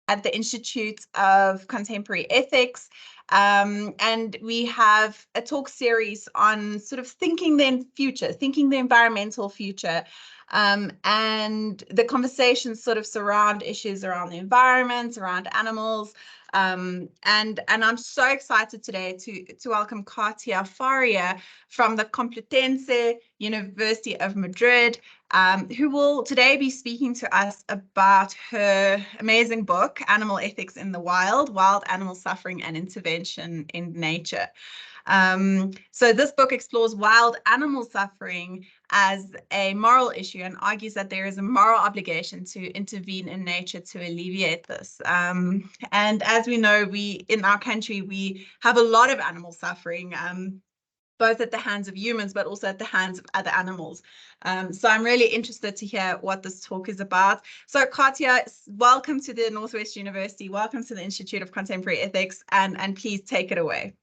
at the Institute of Contemporary Ethics. And we have a talk series on sort of thinking the future, thinking the environmental future. And the conversations sort of surround issues around the environment, around animals. And I'm so excited today to welcome Catia Faria from the Complutense University of Madrid, who will today be speaking to us about her amazing book, Animal Ethics in the Wild, Wild Animal Suffering and Intervention in Nature. So this book explores wild animal suffering as a moral issue and argues that there is a moral obligation to intervene in nature to alleviate this. And as we know, in our country, we have a lot of animal suffering, both at the hands of humans, but also at the hands of other animals. So I'm really interested to hear what this talk is about. So Catia, welcome to the Northwest University. Welcome to the Institute of Contemporary Ethics, and please take it away.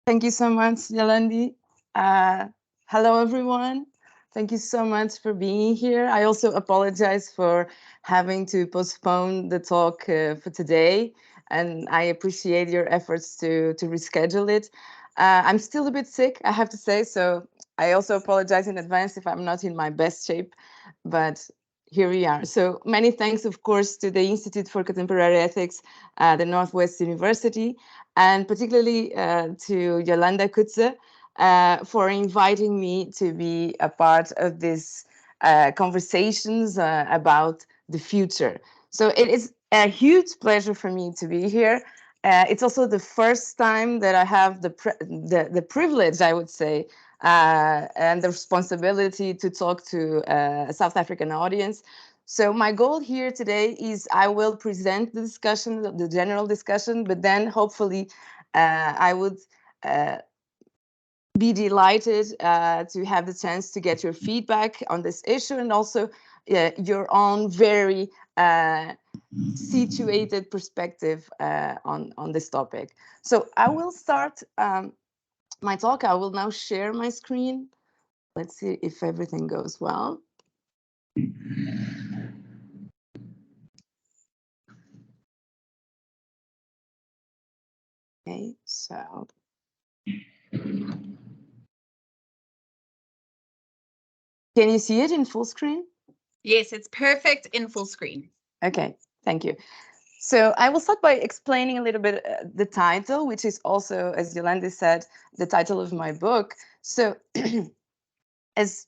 Thank you so much, Yolandi. Hello, everyone. Thank you so much for being here. I also apologize for having to postpone the talk for today, and I appreciate your efforts to reschedule it. I'm still a bit sick, I have to say, so I also apologize in advance if I'm not in my best shape, but here we are. So many thanks, of course, to the Institute for Contemporary Ethics, the Northwest University, and particularly to Yolandi Coetser for inviting me to be a part of this conversations about the future. So it is a huge pleasure for me to be here. It's also the first time that I have the privilege, I would say, and the responsibility to talk to a South African audience. So my goal here today is I will present the discussion, the general discussion, but then hopefully I would be delighted to have the chance to get your feedback on this issue and also your own very situated perspective on this topic. So I will start my talk. I will now share my screen. Let's see if everything goes well. Okay, so. Can you see it in full screen? Yes, it's perfect in full screen. Okay, thank you. So I will start by explaining a little bit the title, which is also, as Yolandi said, the title of my book. So as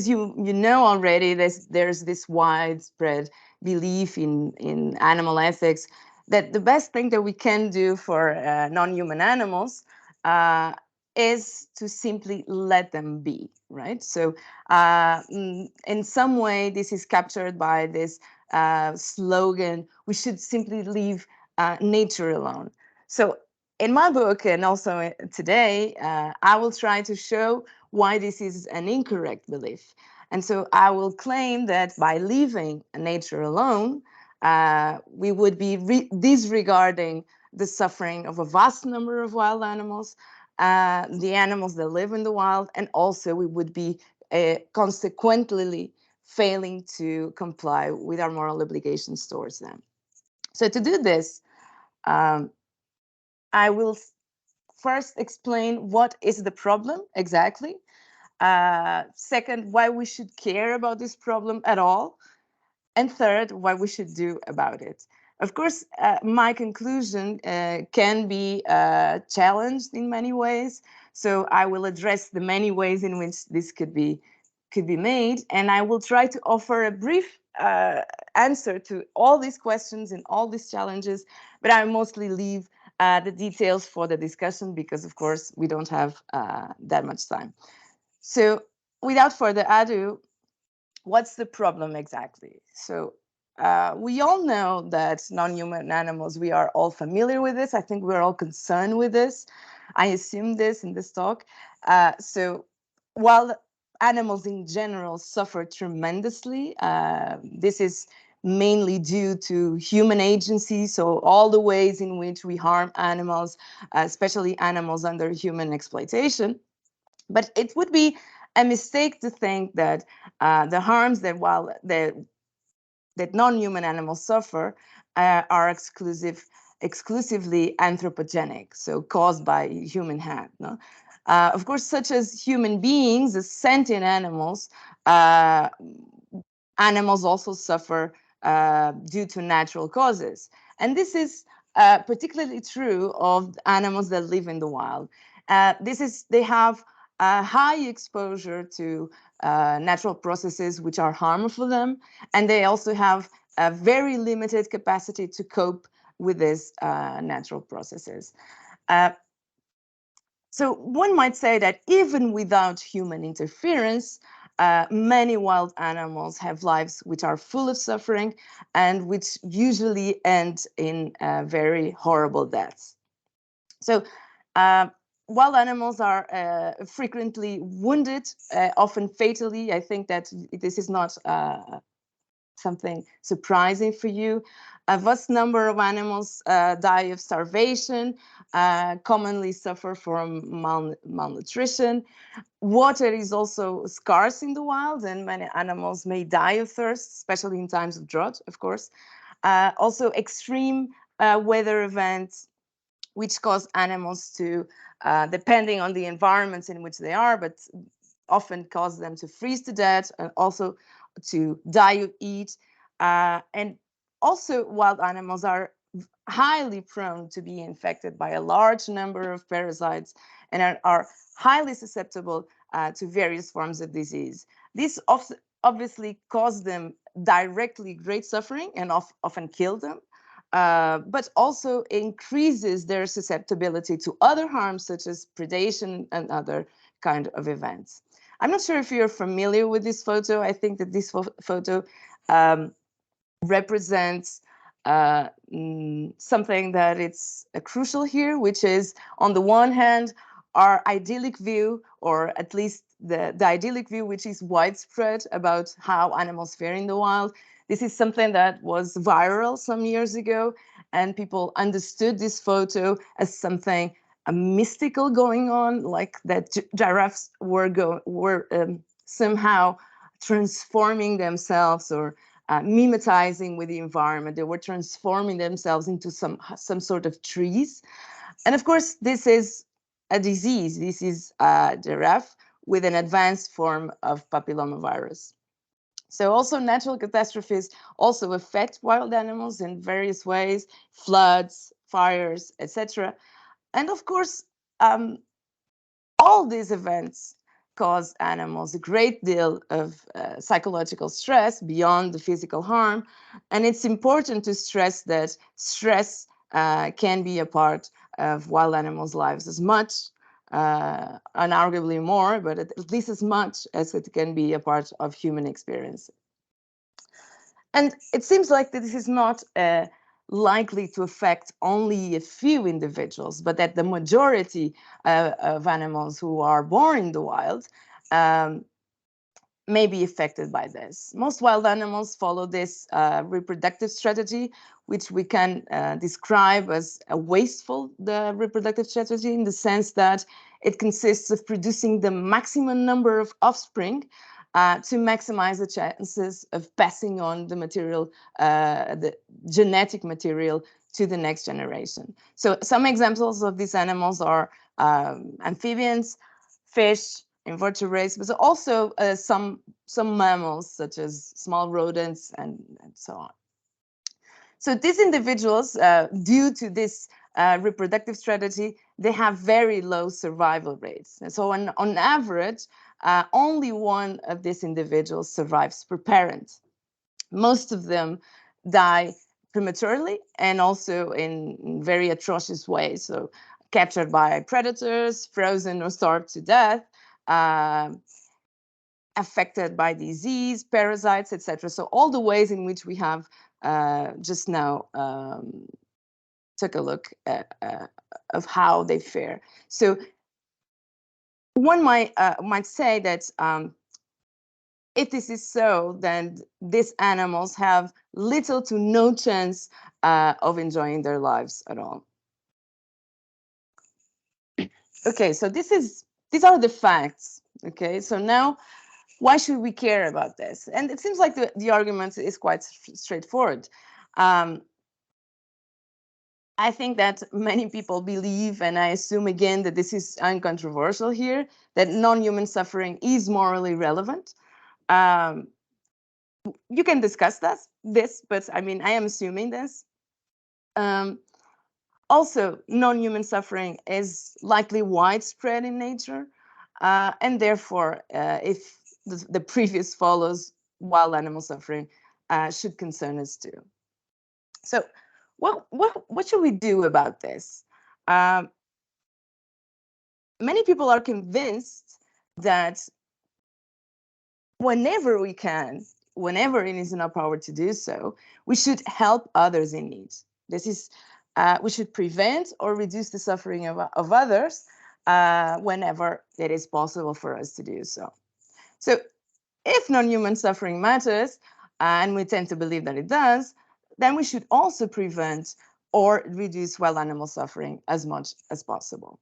you know already, there's this widespread belief in animal ethics that the best thing that we can do for non-human animals is to simply let them be, right? So in some way, this is captured by this slogan, we should simply leave nature alone. So in my book, and also today, I will try to show why this is an incorrect belief. And so I will claim that by leaving nature alone, we would be disregarding the suffering of a vast number of wild animals, the animals that live in the wild, and also we would be consequently failing to comply with our moral obligations towards them. So to do this, I will first explain what is the problem exactly. Second, why we should care about this problem at all. And third, what we should do about it. Of course, my conclusion can be challenged in many ways. So I will address the many ways in which this could be made, and I will try to offer a brief answer to all these questions and all these challenges, but I mostly leave the details for the discussion because, of course, we don't have that much time. So without further ado, what's the problem exactly? So we all know that non-human animals, we are all familiar with this. I think we're all concerned with this. I assume this in this talk. So while animals in general suffer tremendously, this is mainly due to human agency, so all the ways in which we harm animals, especially animals under human exploitation. But it would be a mistake to think that the harms that that non-human animals suffer are exclusively anthropogenic, so caused by human hand. No? Of course, such as human beings, as sentient animals, animals also suffer due to natural causes. And this is particularly true of animals that live in the wild. They have a high exposure to natural processes which are harmful for them, and they also have a very limited capacity to cope with these natural processes. So one might say that even without human interference, many wild animals have lives which are full of suffering and which usually end in very horrible deaths. So wild animals are frequently wounded, often fatally. I think that this is not something surprising for you. A vast number of animals die of starvation, commonly suffer from malnutrition. Water is also scarce in the wild, and many animals may die of thirst, especially in times of drought, of course. Also, extreme weather events, which cause animals to, depending on the environments in which they are, but often cause them to freeze to death and also to die of heat. And also, wild animals are highly prone to be infected by a large number of parasites and are highly susceptible to various forms of disease. This obviously causes them directly great suffering and often kill them. But also increases their susceptibility to other harms such as predation and other kind of events. I'm not sure if you're familiar with this photo. I think that this photo represents something that it's crucial here, which is on the one hand, our idyllic view, or at least the idyllic view, which is widespread about how animals fare in the wild. This is something that was viral some years ago, and people understood this photo as something mystical going on, like that giraffes were somehow transforming themselves or mimetizing with the environment. They were transforming themselves into some sort of trees. And of course, this is a disease. This is a giraffe with an advanced form of papillomavirus. So also natural catastrophes also affect wild animals in various ways, floods, fires, etc. And of course, all these events cause animals a great deal of psychological stress beyond the physical harm. And it's important to stress that stress can be a part of wild animals' lives as much, unarguably more, but at least as much as it can be a part of human experience. And it seems like that this is not likely to affect only a few individuals, but that the majority of animals who are born in the wild may be affected by this. Most wild animals follow this reproductive strategy, which we can describe as a wasteful reproductive strategy, in the sense that it consists of producing the maximum number of offspring to maximize the chances of passing on the material, the genetic material, to the next generation. So some examples of these animals are amphibians, fish, invertebrates, but also some mammals such as small rodents and so on. So these individuals, due to this reproductive strategy, they have very low survival rates. And so on average, only one of these individuals survives per parent. Most of them die prematurely and also in very atrocious ways. So captured by predators, frozen or starved to death, affected by disease, parasites, etc. So all the ways in which we have just now took a look at, of how they fare. So one might say that if this is so, then these animals have little to no chance of enjoying their lives at all. Okay, so these are the facts. Okay, so now why should we care about this? And it seems like the argument is quite straightforward. I think that many people believe, and I assume again that this is uncontroversial here, that non-human suffering is morally relevant. Um, you can discuss this, but I mean, I am assuming this. Also, non-human suffering is likely widespread in nature, and therefore, if the previous follows, wild animal suffering should concern us too. So, what should we do about this? Um, Many people are convinced that whenever we can, whenever it is in our power to do so, we should help others in need. This is, we should prevent or reduce the suffering of others whenever it is possible for us to do so. So if non-human suffering matters, and we tend to believe that it does, then we should also prevent or reduce wild animal suffering as much as possible.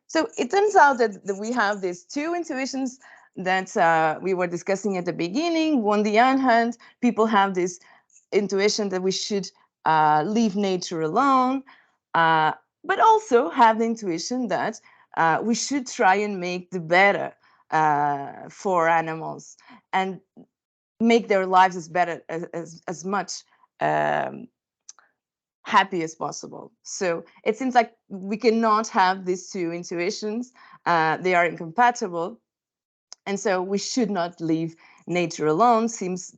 So it turns out that we have these two intuitions that we were discussing at the beginning. On the one hand, people have this intuition that we should leave nature alone, but also have the intuition that we should try and make the better for animals and make their lives as better as much happy as possible. So it seems like we cannot have these two intuitions. They are incompatible. And so we should not leave nature alone. Seems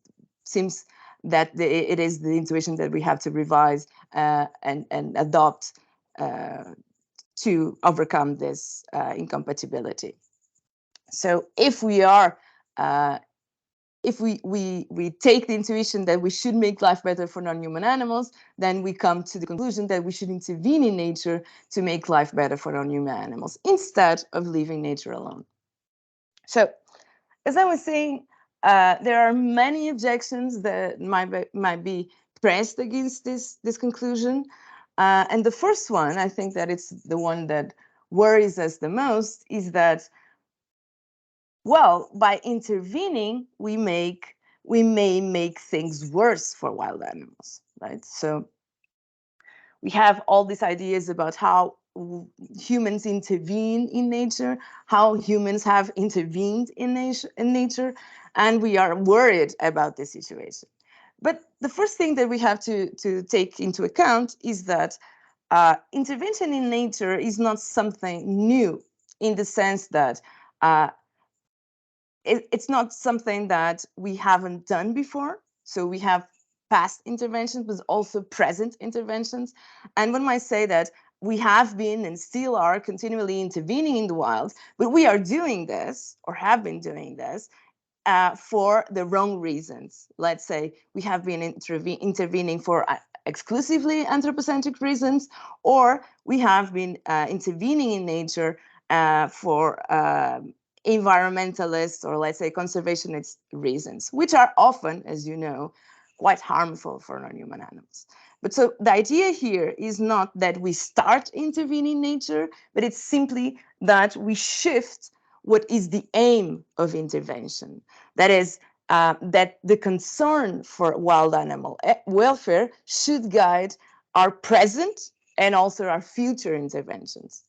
that it is the intuition that we have to revise and adopt to overcome this incompatibility. So if we are if we take the intuition that we should make life better for non-human animals, then we come to the conclusion that we should intervene in nature to make life better for non-human animals instead of leaving nature alone. So, as I was saying, there are many objections that might be pressed against this conclusion. And the first one, I think that it's the one that worries us the most, is that, well, by intervening, we may make things worse for wild animals, right? So we have all these ideas about how humans intervene in nature, how humans have intervened in nature, and we are worried about this situation. But the first thing that we have to take into account is that intervention in nature is not something new, in the sense that it's not something that we haven't done before. So we have past interventions, but also present interventions. And one might say that we have been and still are continually intervening in the wild, but we are doing this or have been doing this for the wrong reasons. Let's say we have been intervening for exclusively anthropocentric reasons, or we have been intervening in nature for environmentalist or, let's say, conservationist reasons, which are often, as you know, quite harmful for non-human animals. But so the idea here is not that we start intervening in nature, but it's simply that we shift what is the aim of intervention. That is, that the concern for wild animal welfare should guide our present and also our future interventions.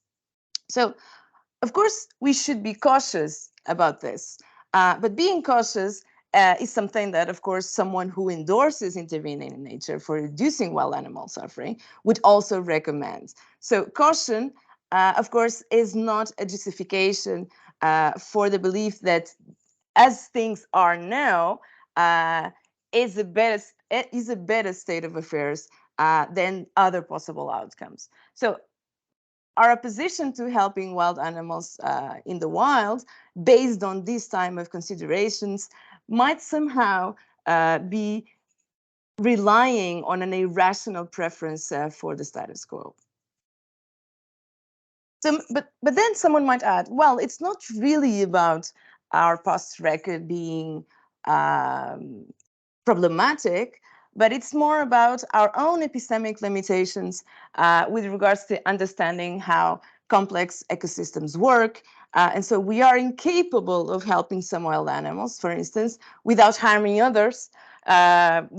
So, of course, we should be cautious about this, but being cautious is something that, of course, someone who endorses intervening in nature for reducing wild animal suffering would also recommend. So caution, of course, is not a justification for the belief that as things are now, is a better state of affairs than other possible outcomes. So our opposition to helping wild animals in the wild, based on this time of considerations, might somehow be relying on an irrational preference for the status quo. So, but then someone might add, well, it's not really about our past record being problematic, but it's more about our own epistemic limitations with regards to understanding how complex ecosystems work And so we are incapable of helping some wild animals, for instance, without harming others,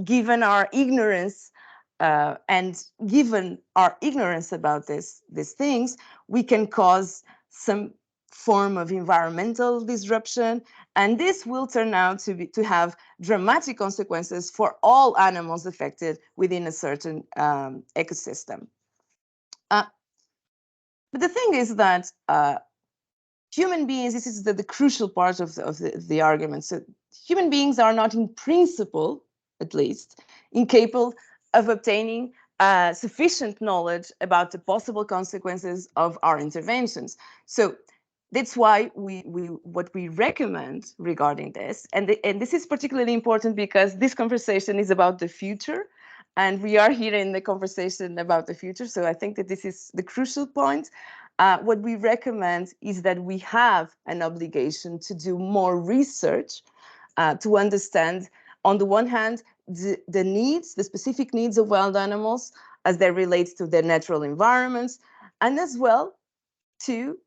given our ignorance. And given our ignorance about these things, we can cause some form of environmental disruption, and this will turn out to have dramatic consequences for all animals affected within a certain ecosystem. But the thing is that human beings, this is the crucial part of the argument. So human beings are not, in principle, at least, incapable of obtaining sufficient knowledge about the possible consequences of our interventions. So that's why what we recommend regarding this, and this is particularly important because this conversation is about the future, and we are here in the conversation about the future. So I think that this is the crucial point. What we recommend is that we have an obligation to do more research to understand, on the one hand, the needs, the specific needs of wild animals as they relate to their natural environments, and as well to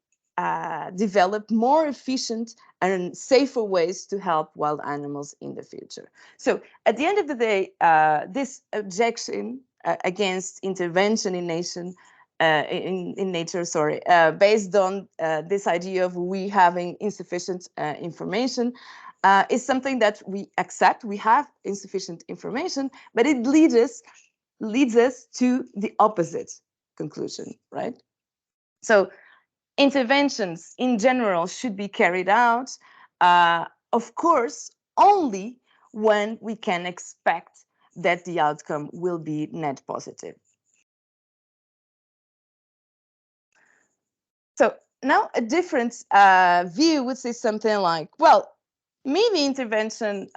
develop more efficient and safer ways to help wild animals in the future. So at the end of the day, this objection against intervention in nature, based on this idea of we having insufficient information, is something that we accept. We have insufficient information, but it leads us to the opposite conclusion, right? So interventions in general should be carried out, of course, only when we can expect that the outcome will be net positive. So now a different view would say something like, well, maybe intervention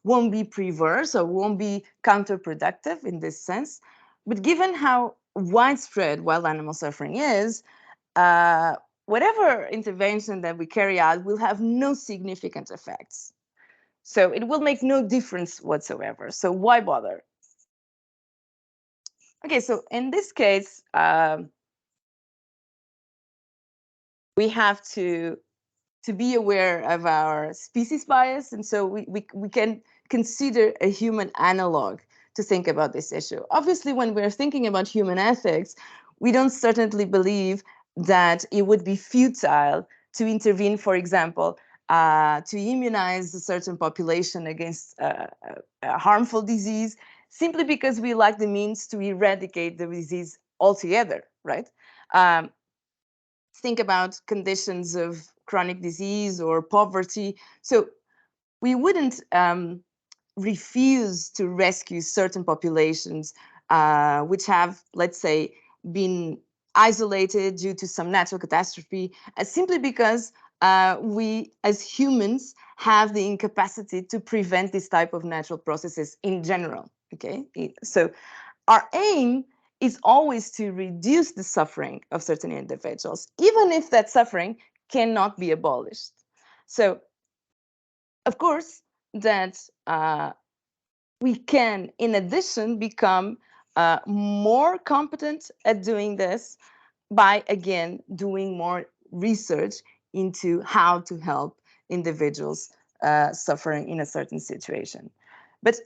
won't be perverse or won't be counterproductive in this sense, but given how widespread wild animal suffering is, whatever intervention that we carry out will have no significant effects. So it will make no difference whatsoever. So why bother? Okay, so in this case, we have to be aware of our species bias, and so we can consider a human analog to think about this issue. Obviously, when we're thinking about human ethics, we don't certainly believe that it would be futile to intervene, for example, to immunize a certain population against a harmful disease, simply because we lack the means to eradicate the disease altogether, right? Think about conditions of chronic disease or poverty. So we wouldn't refuse to rescue certain populations which have, let's say, been isolated due to some natural catastrophe, simply because we as humans have the incapacity to prevent this type of natural processes in general. Okay, so our aim is always to reduce the suffering of certain individuals, even if that suffering cannot be abolished. So, of course, that we can, in addition, become more competent at doing this by, again, doing more research into how to help individuals suffering in a certain situation. But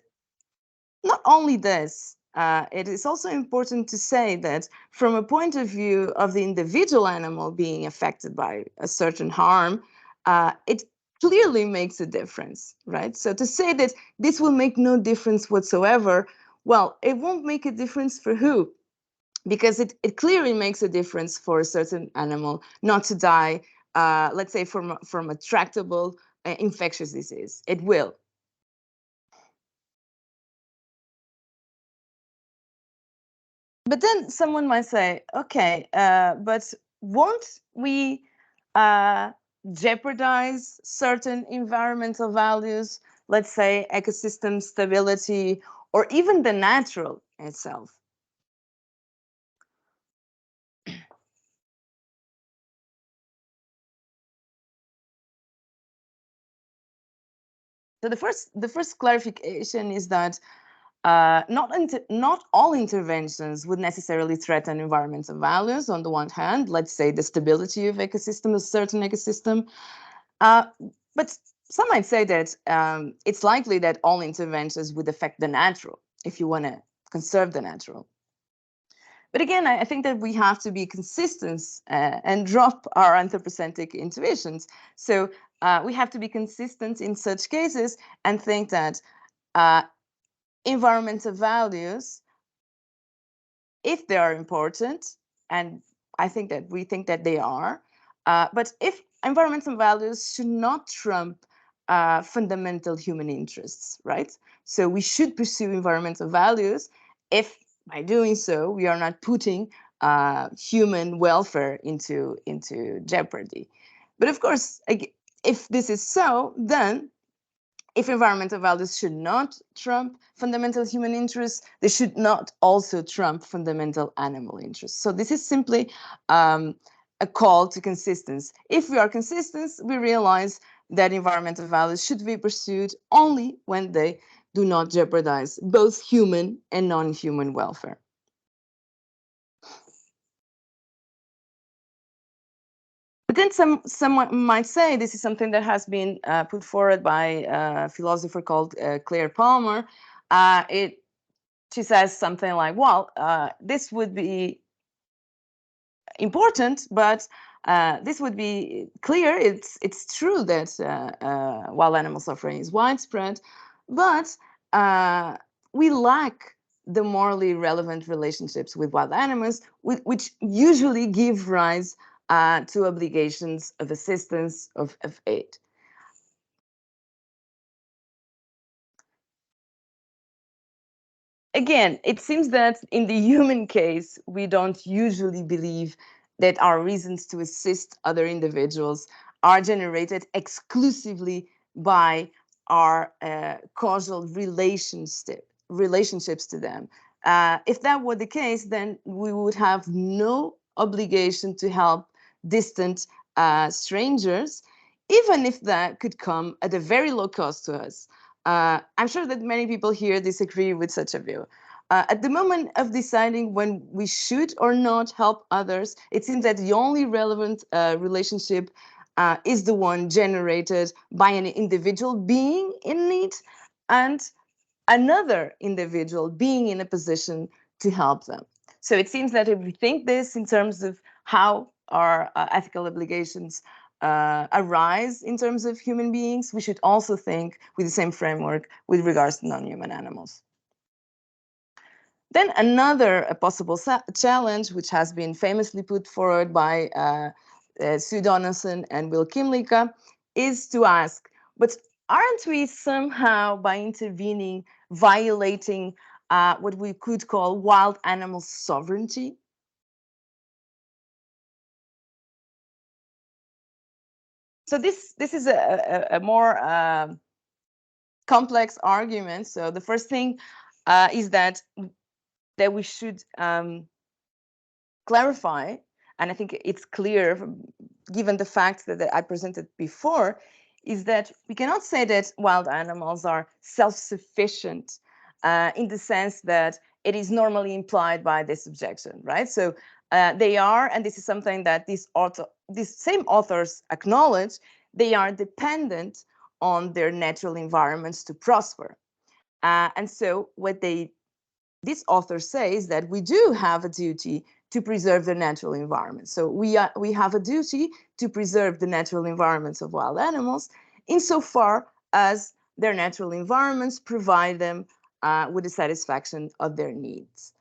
not only this, it is also important to say that from a point of view of the individual animal being affected by a certain harm, it clearly makes a difference, right? So to say that this will make no difference whatsoever, well, it won't make a difference for who? Because it clearly makes a difference for a certain animal not to die, let's say, from a tractable infectious disease. It will. But then someone might say, okay, but won't we jeopardize certain environmental values, let's say ecosystem stability, or even the natural itself? So the first clarification is that Not all interventions would necessarily threaten environmental values. On the one hand, let's say the stability of ecosystem, a certain ecosystem, but some might say that it's likely that all interventions would affect the natural, if you want to conserve the natural. But again, I think that we have to be consistent and drop our anthropocentric intuitions. So we have to be consistent in such cases and think that environmental values, if they are important, and I think that we think that they are, but if environmental values should not trump fundamental human interests, right? So we should pursue environmental values if by doing so we are not putting human welfare into jeopardy. But of course, if this is so, then if environmental values should not trump fundamental human interests, they should not also trump fundamental animal interests. So this is simply a call to consistency. If we are consistent, we realize that environmental values should be pursued only when they do not jeopardize both human and non-human welfare. But then someone might say this is something that has been put forward by a philosopher called Claire Palmer. She says something like, well, this would be important, but this would be clear. It's true that wild animal suffering is widespread, but we lack the morally relevant relationships with wild animals, which usually give rise to obligations of assistance, of aid. Again, it seems that in the human case, we don't usually believe that our reasons to assist other individuals are generated exclusively by our causal relationships to them. If that were the case, then we would have no obligation to help distant strangers, even if that could come at a very low cost to us. I'm sure that many people here disagree with such a view. At the moment of deciding when we should or not help others, it seems that the only relevant relationship is the one generated by an individual being in need and another individual being in a position to help them. So it seems that if we think this in terms of how our ethical obligations arise in terms of human beings, we should also think with the same framework with regards to non-human animals. Then another possible challenge, which has been famously put forward by Sue Donaldson and Will Kimlicka, is to ask, but aren't we somehow, by intervening, violating what we could call wild animal sovereignty? So this is a more complex argument. So the first thing is that we should clarify, and I think it's clear given the facts that I presented before, is that we cannot say that wild animals are self-sufficient in the sense that it is normally implied by this objection, right? So they are, and this is something that these same authors acknowledge, they are dependent on their natural environments to prosper. And so what this author says that we do have a duty to preserve the natural environment. So we have a duty to preserve the natural environments of wild animals insofar as their natural environments provide them with the satisfaction of their needs.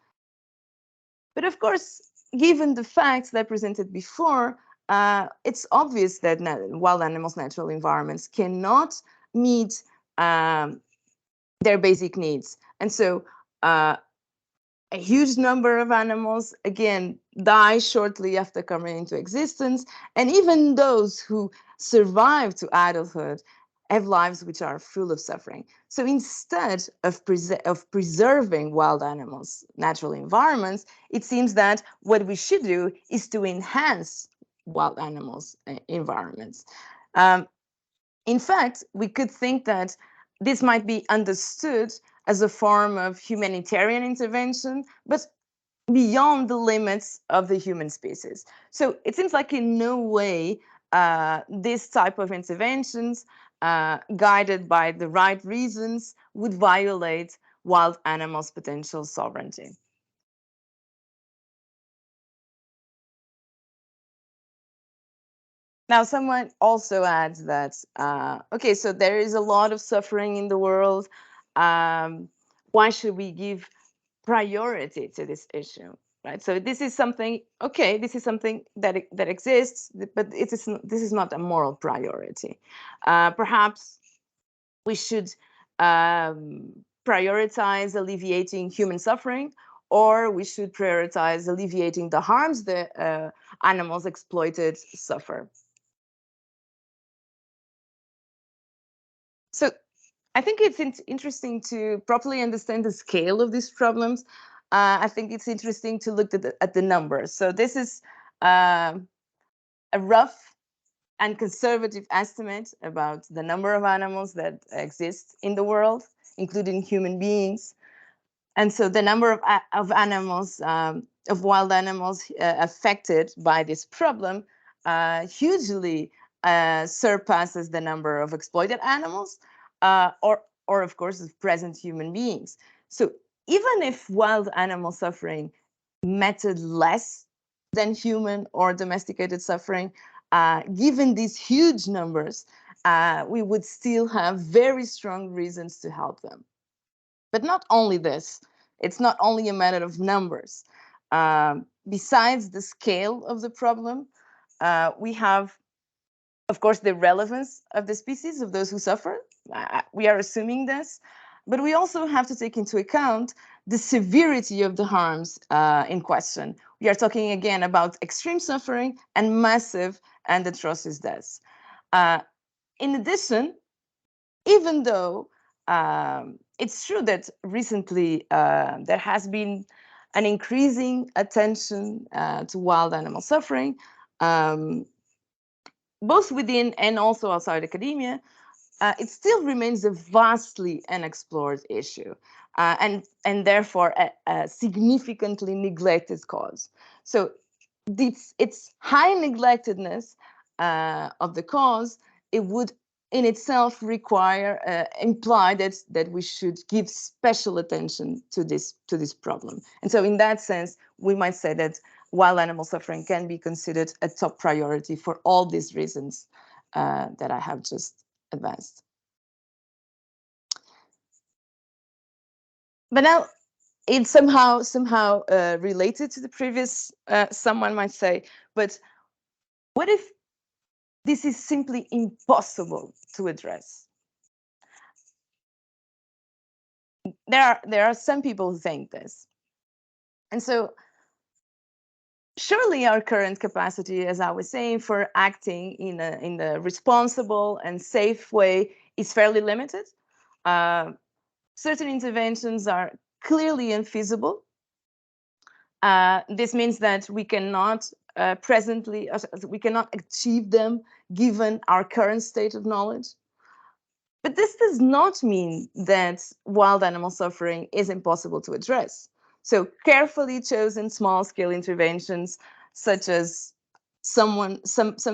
But of course, given the facts that I presented before, it's obvious that wild animals' natural environments cannot meet their basic needs. And so a huge number of animals, again, die shortly after coming into existence. And even those who survive to adulthood have lives which are full of suffering. So instead of preserving wild animals' natural environments, it seems that what we should do is to enhance wild animals' environments. In fact, we could think that this might be understood as a form of humanitarian intervention, but beyond the limits of the human species. So it seems like in no way this type of interventions, guided by the right reasons, would violate wild animals' potential sovereignty. Now, someone also adds that, okay, so there is a lot of suffering in the world. Why should we give priority to this issue? Right. So this is something, okay, this is something that exists, but this is not a moral priority. Perhaps we should prioritize alleviating human suffering, or we should prioritize alleviating the harms that animals exploited suffer. So I think it's interesting to properly understand the scale of these problems. I think it's interesting to look at the numbers. So this is a rough and conservative estimate about the number of animals that exist in the world, including human beings. And so the number of animals, of wild animals affected by this problem hugely surpasses the number of exploited animals, or of course, of present human beings. So even if wild animal suffering mattered less than human or domesticated suffering, given these huge numbers, we would still have very strong reasons to help them. But not only this, it's not only a matter of numbers. Besides the scale of the problem, we have, of course, the relevance of the species, of those who suffer. We are assuming this. But we also have to take into account the severity of the harms in question. We are talking again about extreme suffering and massive and atrocious deaths. In addition, even though it's true that recently there has been an increasing attention to wild animal suffering, both within and also outside academia, it still remains a vastly unexplored issue, and therefore a significantly neglected cause. So its high neglectedness of the cause, it would in itself require imply that we should give special attention to this problem. And so in that sense, we might say that wild animal suffering can be considered a top priority for all these reasons that I have just advanced. But now it's somehow related to the previous, someone might say, but what if this is simply impossible to address? There are some people who think this. And so surely our current capacity, as I was saying, for acting in a responsible and safe way is fairly limited. Certain interventions are clearly infeasible. This means that we cannot we cannot achieve them given our current state of knowledge. But this does not mean that wild animal suffering is impossible to address. So carefully chosen small-scale interventions, such as some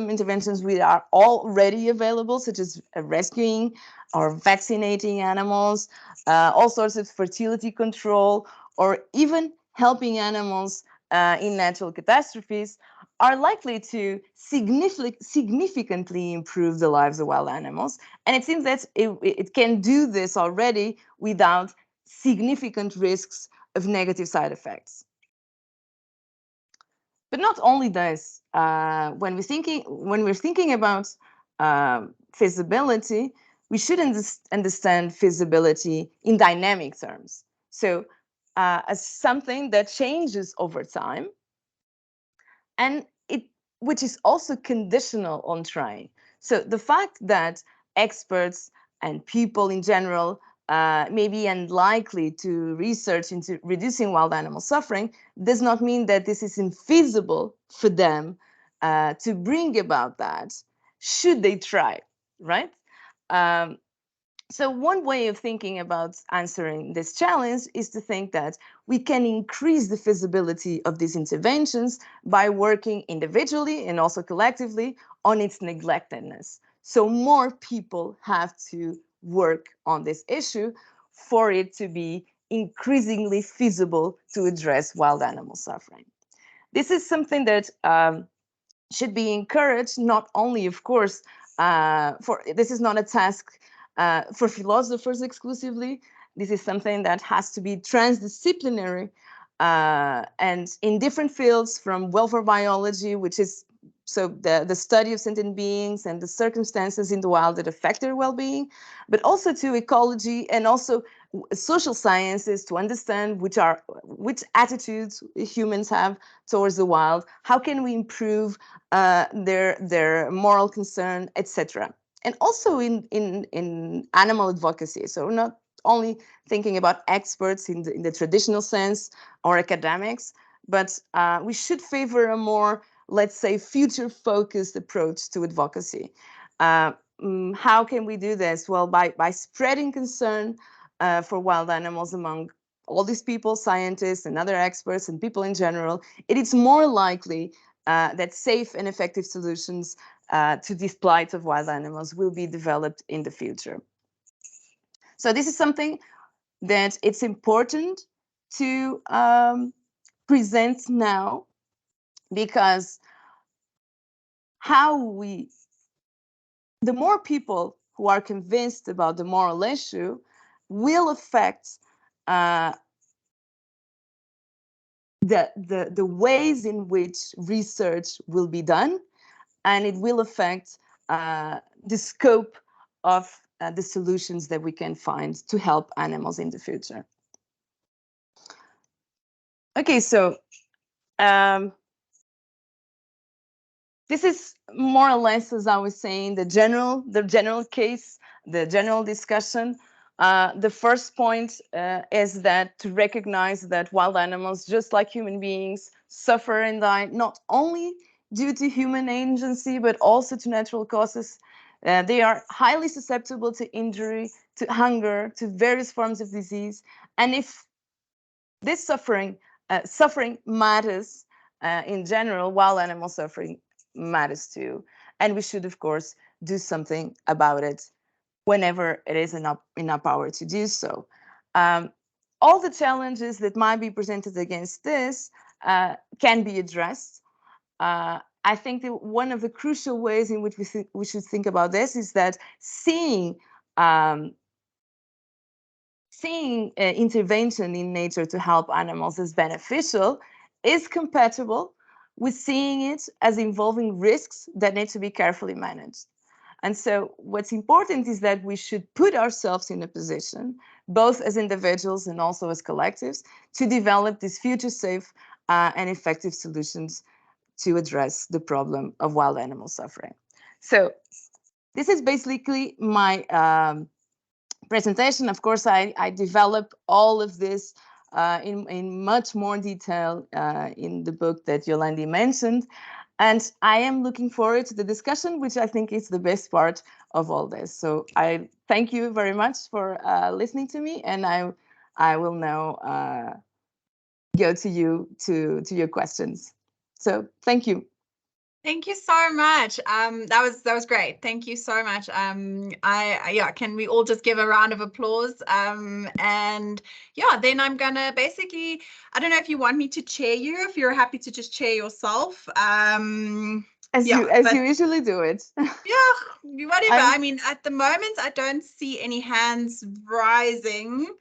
interventions which are already available, such as rescuing or vaccinating animals, all sorts of fertility control, or even helping animals in natural catastrophes, are likely to significantly improve the lives of wild animals. And it seems that it can do this already without significant risks of negative side effects. But not only this, when we're thinking about feasibility, we should understand feasibility in dynamic terms. So as something that changes over time, and which is also conditional on trying. So the fact that experts and people in general may be unlikely to research into reducing wild animal suffering does not mean that this is infeasible for them to bring about that, should they try, right? So one way of thinking about answering this challenge is to think that we can increase the feasibility of these interventions by working individually and also collectively on its neglectedness. So more people have to work on this issue for it to be increasingly feasible to address wild animal suffering. This is something that should be encouraged, not only, of course, for this is not a task for philosophers exclusively. This is something that has to be transdisciplinary and in different fields, from welfare biology, which is so the study of sentient beings and the circumstances in the wild that affect their well-being, but also to ecology and also social sciences to understand which attitudes humans have towards the wild, how can we improve their moral concern, etc. And also in animal advocacy. So not only thinking about experts in the traditional sense or academics, but we should favor a more, let's say, future-focused approach to advocacy. How can we do this? Well, by spreading concern for wild animals among all these people, scientists and other experts and people in general, it is more likely that safe and effective solutions to this plight of wild animals will be developed in the future. So this is something that it's important to present now, because the more people who are convinced about the moral issue will affect the ways in which research will be done, and it will affect the scope of the solutions that we can find to help animals in the future. Okay, so this is more or less, as I was saying, the general case, the general discussion. The first point is that to recognize that wild animals, just like human beings, suffer and die not only due to human agency, but also to natural causes. They are highly susceptible to injury, to hunger, to various forms of disease. And if this suffering matters in general, wild animal suffering matters too. And we should, of course, do something about it whenever it is in our power to do so. All the challenges that might be presented against this can be addressed. I think that one of the crucial ways in which we should think about this is that seeing intervention in nature to help animals as beneficial is compatible with seeing it as involving risks that need to be carefully managed. And so what's important is that we should put ourselves in a position, both as individuals and also as collectives, to develop these future safe and effective solutions to address the problem of wild animal suffering. So this is basically my presentation. Of course, I develop all of this in much more detail in the book that Yolandi mentioned. And I am looking forward to the discussion, which I think is the best part of all this. So I thank you very much for listening to me, and I will now go to you to your questions. So thank you. Thank you so much. That was great. Thank you so much. Yeah, can we all just give a round of applause? And yeah, then I'm gonna basically, I don't know if you want me to chair you, if you're happy to just chair yourself. As you usually do it. Yeah, whatever. I mean, at the moment, I don't see any hands rising.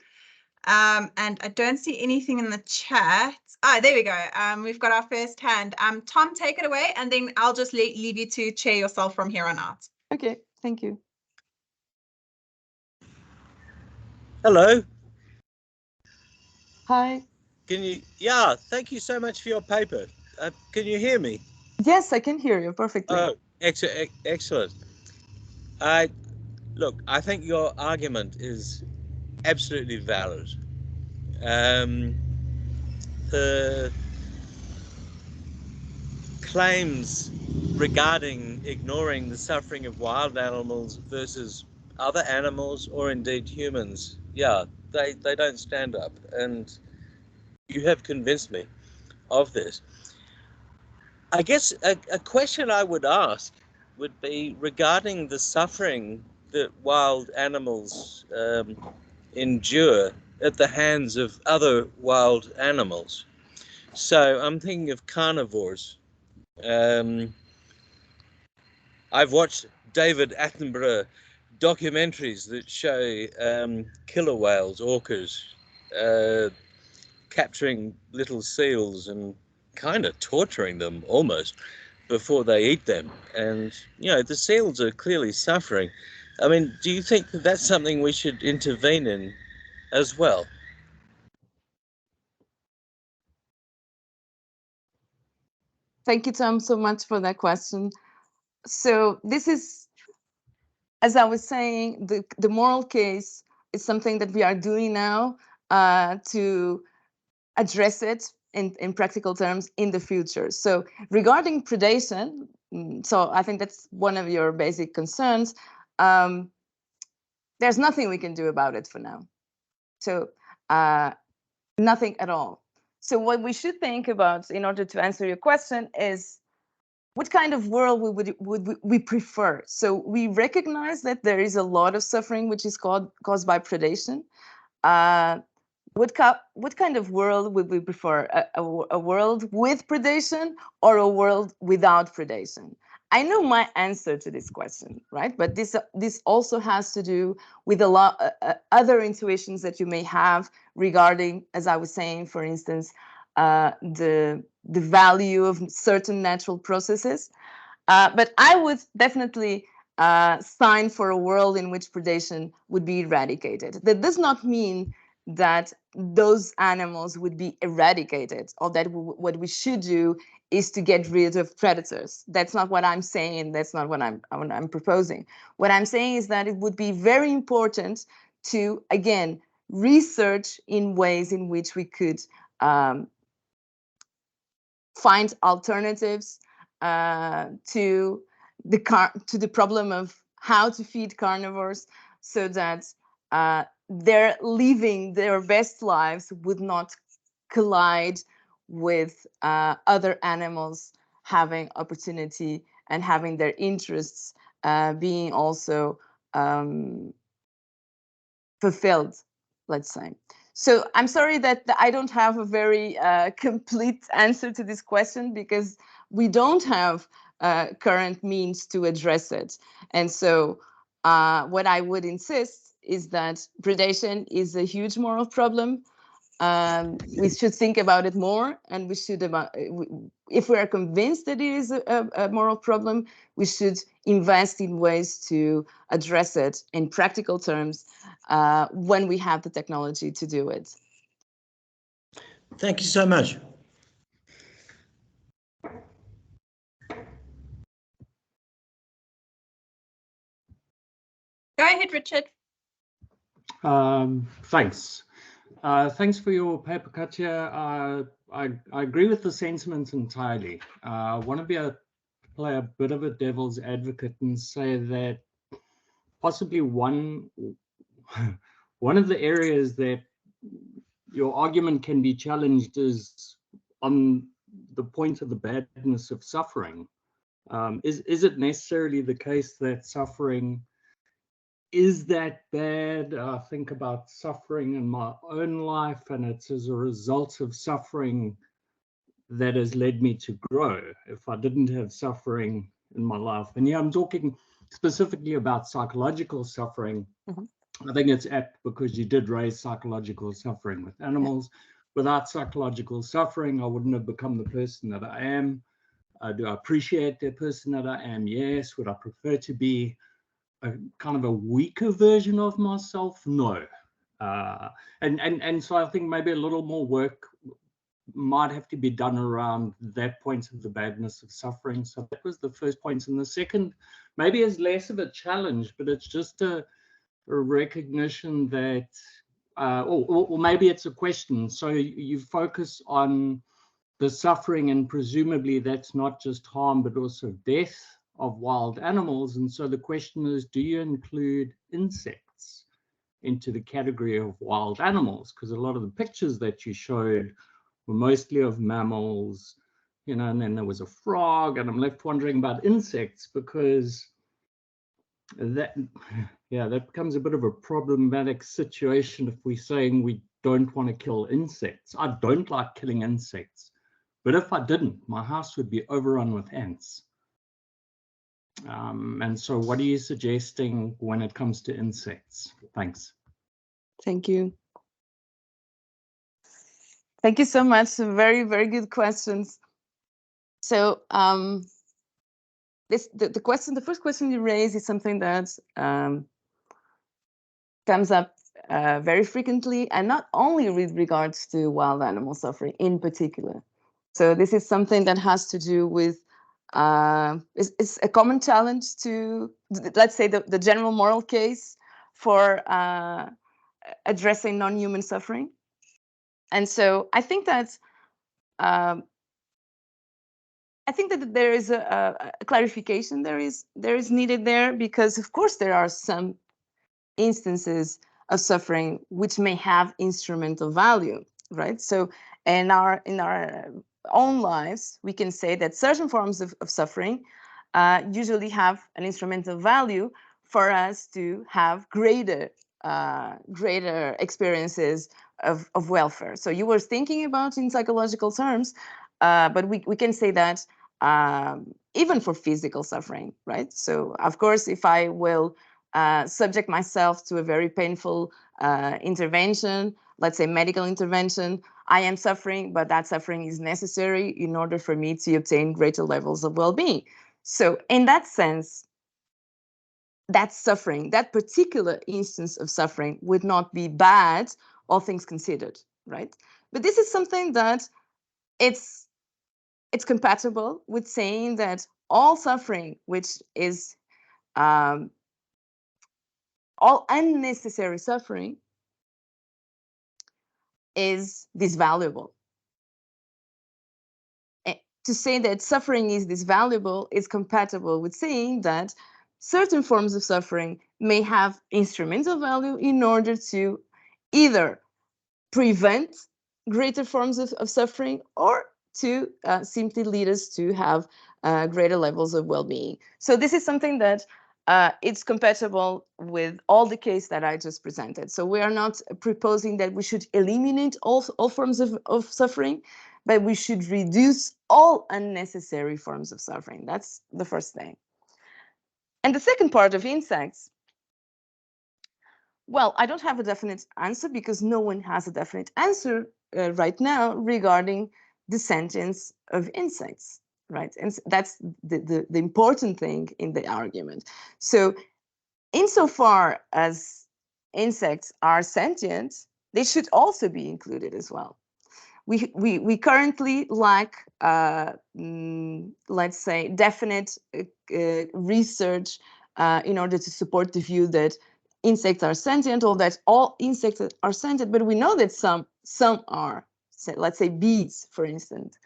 And I don't see anything in the chat. Ah, there we go. We've got our first hand. Tom, take it away, and then I'll just leave you to chair yourself from here on out. Okay, thank you. Hello. Hi. Yeah, thank you so much for your paper. Can you hear me? Yes, I can hear you perfectly. Oh, excellent. Look, I think your argument is absolutely valid. The claims regarding ignoring the suffering of wild animals versus other animals or indeed humans, yeah, they don't stand up. And you have convinced me of this. I guess a question I would ask would be regarding the suffering that wild animals endure at the hands of other wild animals. So I'm thinking of carnivores. Um, I've watched David Attenborough documentaries that show killer whales, orcas, uh, capturing little seals and kind of torturing them almost before they eat them. And, you know, the seals are clearly suffering. I mean, do you think that that's something we should intervene in as well? Thank you, Tom, so much for that question. So this is, as I was saying, the moral case is something that we are doing now to address it in practical terms in the future. So regarding predation, so I think that's one of your basic concerns. There's nothing we can do about it for now. So nothing at all. So what we should think about in order to answer your question is what kind of world would we prefer? So we recognize that there is a lot of suffering which is caused by predation. What kind of world would we prefer? A world with predation or a world without predation? I know my answer to this question, right? But this also has to do with a lot other intuitions that you may have regarding, as I was saying, for instance, the value of certain natural processes. But I would definitely sign for a world in which predation would be eradicated. That does not mean that those animals would be eradicated, or that what we should do is to get rid of predators. That's not what I'm saying. That's not what I'm proposing. What I'm saying is that it would be very important to, again, research in ways in which we could find alternatives to the problem of how to feed carnivores, so that their living their best lives would not collide with other animals having opportunity and having their interests being also fulfilled, let's say. So I'm sorry that I don't have a very complete answer to this question, because we don't have current means to address it. And so what I would insist is that predation is a huge moral problem. We should think about it more, and we should, if we are convinced that it is a moral problem, we should invest in ways to address it in practical terms when we have the technology to do it. Thank you so much. Go ahead, Richard. Thanks. Thanks for your paper, Catia. I agree with the sentiment entirely. I want to play a bit of a devil's advocate and say that possibly one of the areas that your argument can be challenged is on the point of the badness of suffering. Is it necessarily the case that suffering is that bad? I think about suffering in my own life, and it's as a result of suffering that has led me to grow. If I didn't have suffering in my life, and yeah, I'm talking specifically about psychological suffering. I think it's apt because you did raise psychological suffering with animals. Without psychological suffering, I wouldn't have become the person that I am. Do I appreciate the person that I am? Yes. Would I prefer to be a kind of a weaker version of myself? No. And so I think maybe a little more work might have to be done around that point of the badness of suffering. So that was the first point. And the second maybe is less of a challenge, but it's just a recognition that, or maybe it's a question. So you focus on the suffering, and presumably that's not just harm, but also death. of wild animals. And so the question is, do you include insects into the category of wild animals? Because a lot of the pictures that you showed were mostly of mammals, you know, and then there was a frog, and I'm left wondering about insects, because that, yeah, that becomes a bit of a problematic situation if we're saying we don't want to kill insects. I don't like killing insects, but if I didn't, my house would be overrun with ants. And so what are you suggesting when it comes to insects? Thanks. Thank you. Thank you so much. Very, very good questions. So the first question you raise is something that comes up very frequently, and not only with regards to wild animal suffering in particular. So this is something that has to do with, it's a common challenge to, let's say, the general moral case for addressing non-human suffering. And so I think that there is a clarification there is needed there, because of course there are some instances of suffering which may have instrumental value, right? So in our own lives, we can say that certain forms of suffering usually have an instrumental value for us to have greater experiences of welfare. So you were thinking about in psychological terms, but we can say that even for physical suffering, right? So of course, if I will subject myself to a very painful intervention, let's say medical intervention, I am suffering, but that suffering is necessary in order for me to obtain greater levels of well-being. So in that sense, that suffering, that particular instance of suffering would not be bad, all things considered, right? But this is something that it's compatible with saying that all suffering, which is all unnecessary suffering, is disvaluable. To say that suffering is disvaluable is compatible with saying that certain forms of suffering may have instrumental value in order to either prevent greater forms of suffering, or to simply lead us to have greater levels of well-being. So this is something that it's compatible with all the case that I just presented. So we are not proposing that we should eliminate all forms of suffering, but we should reduce all unnecessary forms of suffering. That's the first thing. And the second part of insects, well, I don't have a definite answer, because no one has a definite answer right now regarding the sentience of insects, right? And that's the important thing in the argument. So insofar as insects are sentient, they should also be included as well. We currently lack, let's say, definite research in order to support the view that insects are sentient, or that all insects are sentient, but we know that some are, let's say bees, for instance.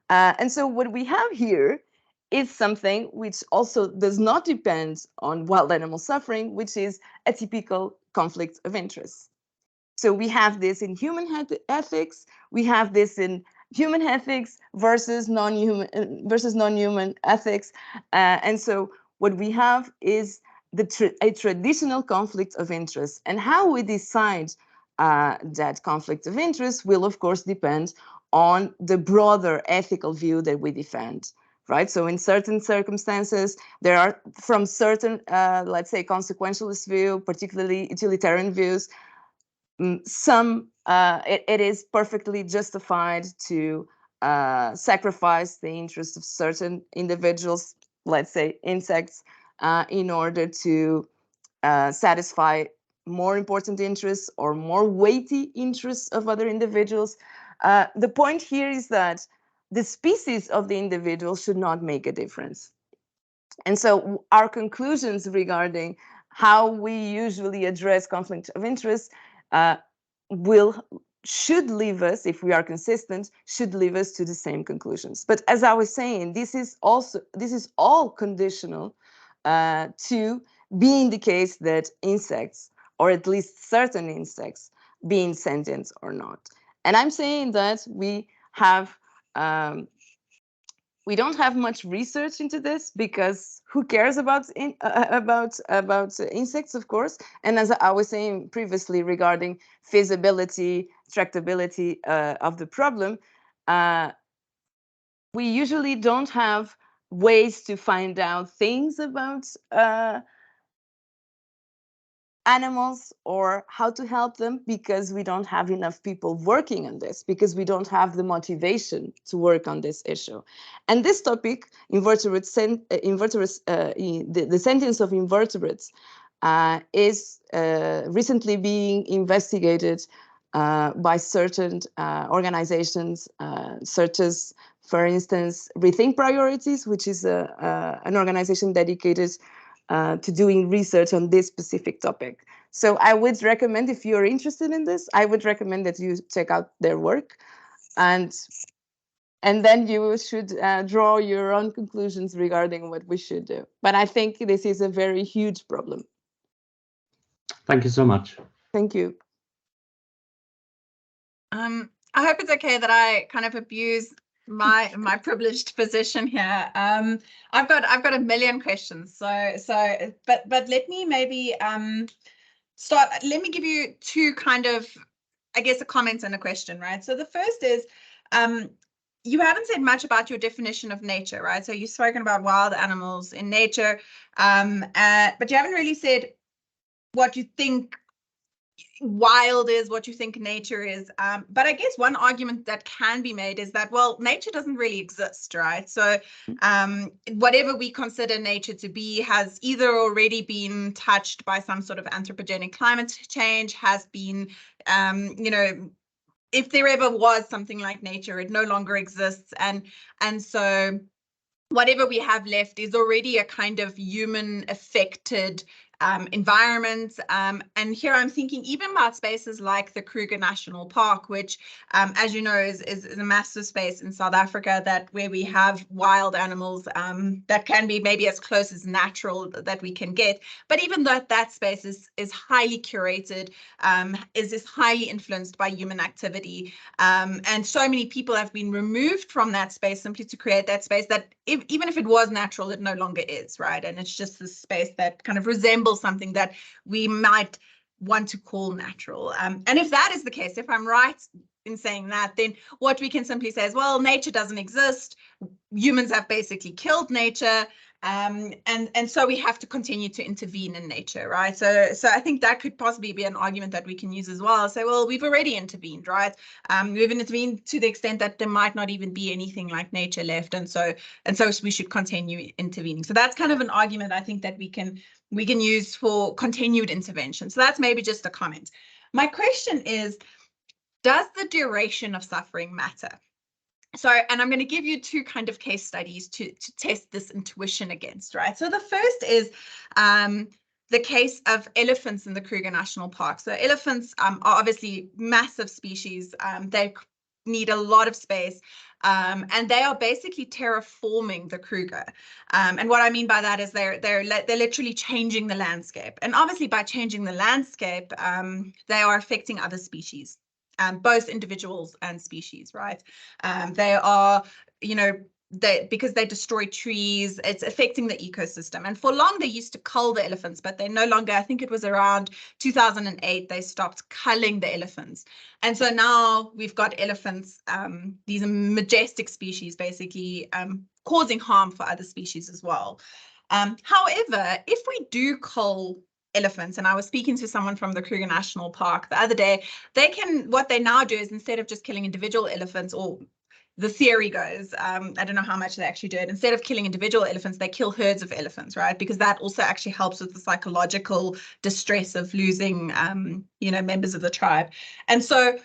And so what we have here is something which also does not depend on wild animal suffering, which is a typical conflict of interest. So we have this in human ethics, we have this in human ethics versus non-human ethics. And so what we have is a traditional conflict of interest. And how we decide that conflict of interest will, of course, depend on the broader ethical view that we defend. Right. So in certain circumstances, there are, from certain, let's say, consequentialist view, particularly utilitarian views, it is perfectly justified to sacrifice the interests of certain individuals, let's say insects, in order to satisfy more important interests or more weighty interests of other individuals. The point here is that the species of the individual should not make a difference. And so our conclusions regarding how we usually address conflict of interest will should leave us, if we are consistent, should leave us to the same conclusions. But as I was saying, this is all conditional to being the case that insects, or at least certain insects, being sentient or not. And I'm saying that we don't have much research into this, because who cares about insects, of course. And as I was saying previously regarding feasibility, tractability of the problem, we usually don't have ways to find out things about animals or how to help them, because we don't have enough people working on this, because we don't have the motivation to work on this issue. And this topic, the sentience of invertebrates, is recently being investigated by certain organizations, such as, for instance, Rethink Priorities, which is an organization dedicated to doing research on this specific topic. So I would recommend, if you're interested in this, I would recommend that you check out their work, and then you should draw your own conclusions regarding what we should do. But I think this is a very huge problem. Thank you so much. Thank you. I hope it's okay that I kind of abuse my privileged position here. I've got a million questions. But let me maybe start. Let me give you two kind of, I guess, a comment and a question, right? So the first is, you haven't said much about your definition of nature, right? So you've spoken about wild animals in nature, but you haven't really said what you think wild is, what you think nature is. But I guess one argument that can be made is that, well, nature doesn't really exist, right? So whatever we consider nature to be has either already been touched by some sort of anthropogenic climate change, has been, if there ever was something like nature, it no longer exists. And so whatever we have left is already a kind of human affected environment. And here I'm thinking even about spaces like the Kruger National Park, which, as you know, is a massive space in South Africa where we have wild animals that can be maybe as close as natural that we can get. But even though that space is highly curated, is highly influenced by human activity. And so many people have been removed from that space simply to create that space that even if it was natural, it no longer is, right? And it's just this space that kind of resembles something that we might want to call natural. And if that is the case, if I'm right in saying that, then what we can simply say is, well, nature doesn't exist. Humans have basically killed nature. And so we have to continue to intervene in nature, right? So I think that could possibly be an argument that we can use as well. Say, well, we've already intervened, right? We've intervened to the extent that there might not even be anything like nature left, and so we should continue intervening. So that's kind of an argument I think that we can use for continued intervention. So that's maybe just a comment. My question is, does the duration of suffering matter? So, and I'm going to give you two kind of case studies to test this intuition against, right? So the first is the case of elephants in the Kruger National Park. So elephants are obviously massive species. They need a lot of space, and they are basically terraforming the Kruger. And what I mean by that is they're literally changing the landscape. And obviously by changing the landscape, they are affecting other species. Both individuals and species, right? They are, because they destroy trees, it's affecting the ecosystem. And for long, they used to cull the elephants, but they no longer, I think it was around 2008, they stopped culling the elephants. And so now we've got elephants, these majestic species, basically causing harm for other species as well. However, if we do cull elephants, and I was speaking to someone from the Kruger National Park the other day, what they now do is, instead of just killing individual elephants, or the theory goes, I don't know how much they actually do it, instead of killing individual elephants, they kill herds of elephants, right? Because that also actually helps with the psychological distress of losing, members of the tribe. And so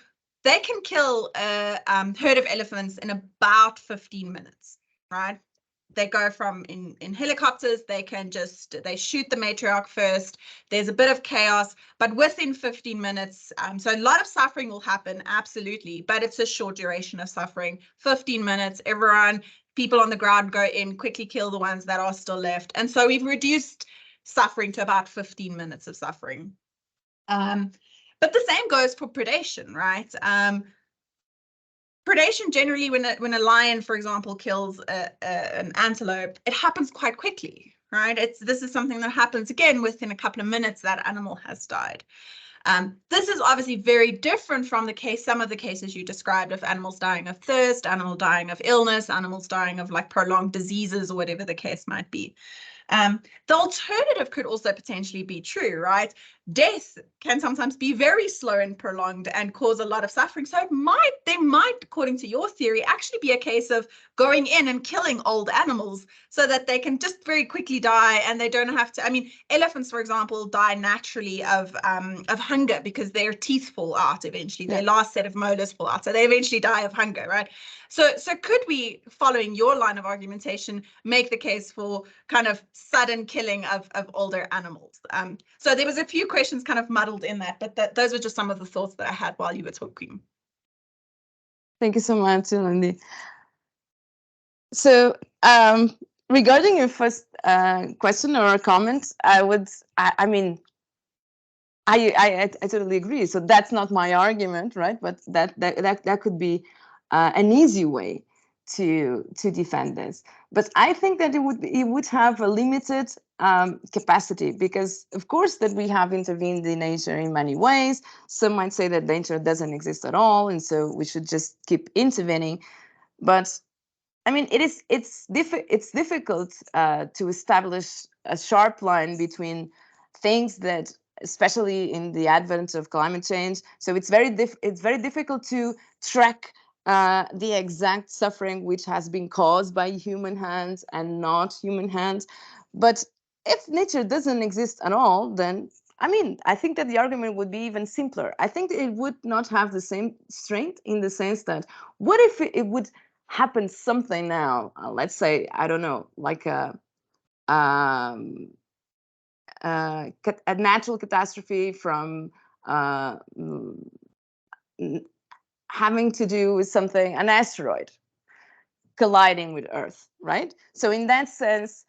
they can kill a herd of elephants in about 15 minutes, right? they go from in helicopters, they shoot the matriarch first. There's a bit of chaos, but within 15 minutes, so a lot of suffering will happen, absolutely, but it's a short duration of suffering. 15 minutes, people on the ground go in, quickly kill the ones that are still left. And so we've reduced suffering to about 15 minutes of suffering. But the same goes for predation, right? Predation generally, when a lion, for example, kills an antelope, it happens quite quickly, right? This is something that happens again within a couple of minutes. That animal has died. This is obviously very different from some of the cases you described of animals dying of thirst, animal dying of illness, animals dying of like prolonged diseases or whatever the case might be. The alternative could also potentially be true, right? Death can sometimes be very slow and prolonged and cause a lot of suffering. So there might, according to your theory, actually be a case of going in and killing old animals so that they can just very quickly die and they don't have to. I mean, elephants, for example, die naturally of hunger because their teeth fall out eventually. Their last set of molars fall out, so they eventually die of hunger, right? So could we, following your line of argumentation, make the case for kind of sudden killing of older animals? So there was a few questions kind of muddled in that, but those were just some of the thoughts that I had while you were talking. Thank you so much, Yolandi. So regarding your first question or comment, I totally agree. So that's not my argument, right? But that could be an easy way to defend this. But I think that it would have a limited capacity, because of course that we have intervened in nature in many ways. Some might say that nature doesn't exist at all, and so we should just keep intervening. But I mean, it's difficult to establish a sharp line between things that, especially in the advent of climate change. So it's very difficult to track the exact suffering which has been caused by human hands and not human hands. But if nature doesn't exist at all, then I mean, I think that the argument would be even simpler. I think it would not have the same strength, in the sense that what if it would happen something now, let's say, I don't know, like a natural catastrophe from having to do with something, an asteroid colliding with Earth, right? So in that sense,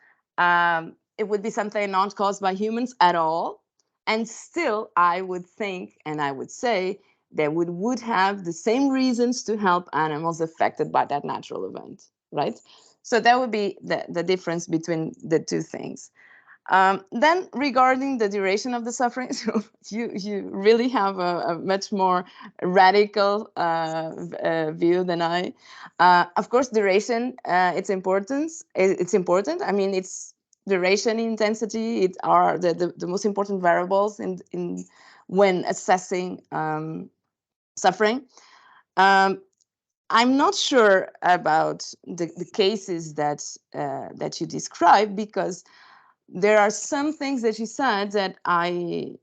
it would be something not caused by humans at all. And still, I would think, and I would say, that we would have the same reasons to help animals affected by that natural event, right? So that would be the difference between the two things. Then regarding the duration of the suffering, so you really have a much more radical view than I. Of course, duration, it's important. I mean, it's duration, intensity. It are the most important variables in when assessing suffering. I'm not sure about the cases that you described, because there are some things that you said that I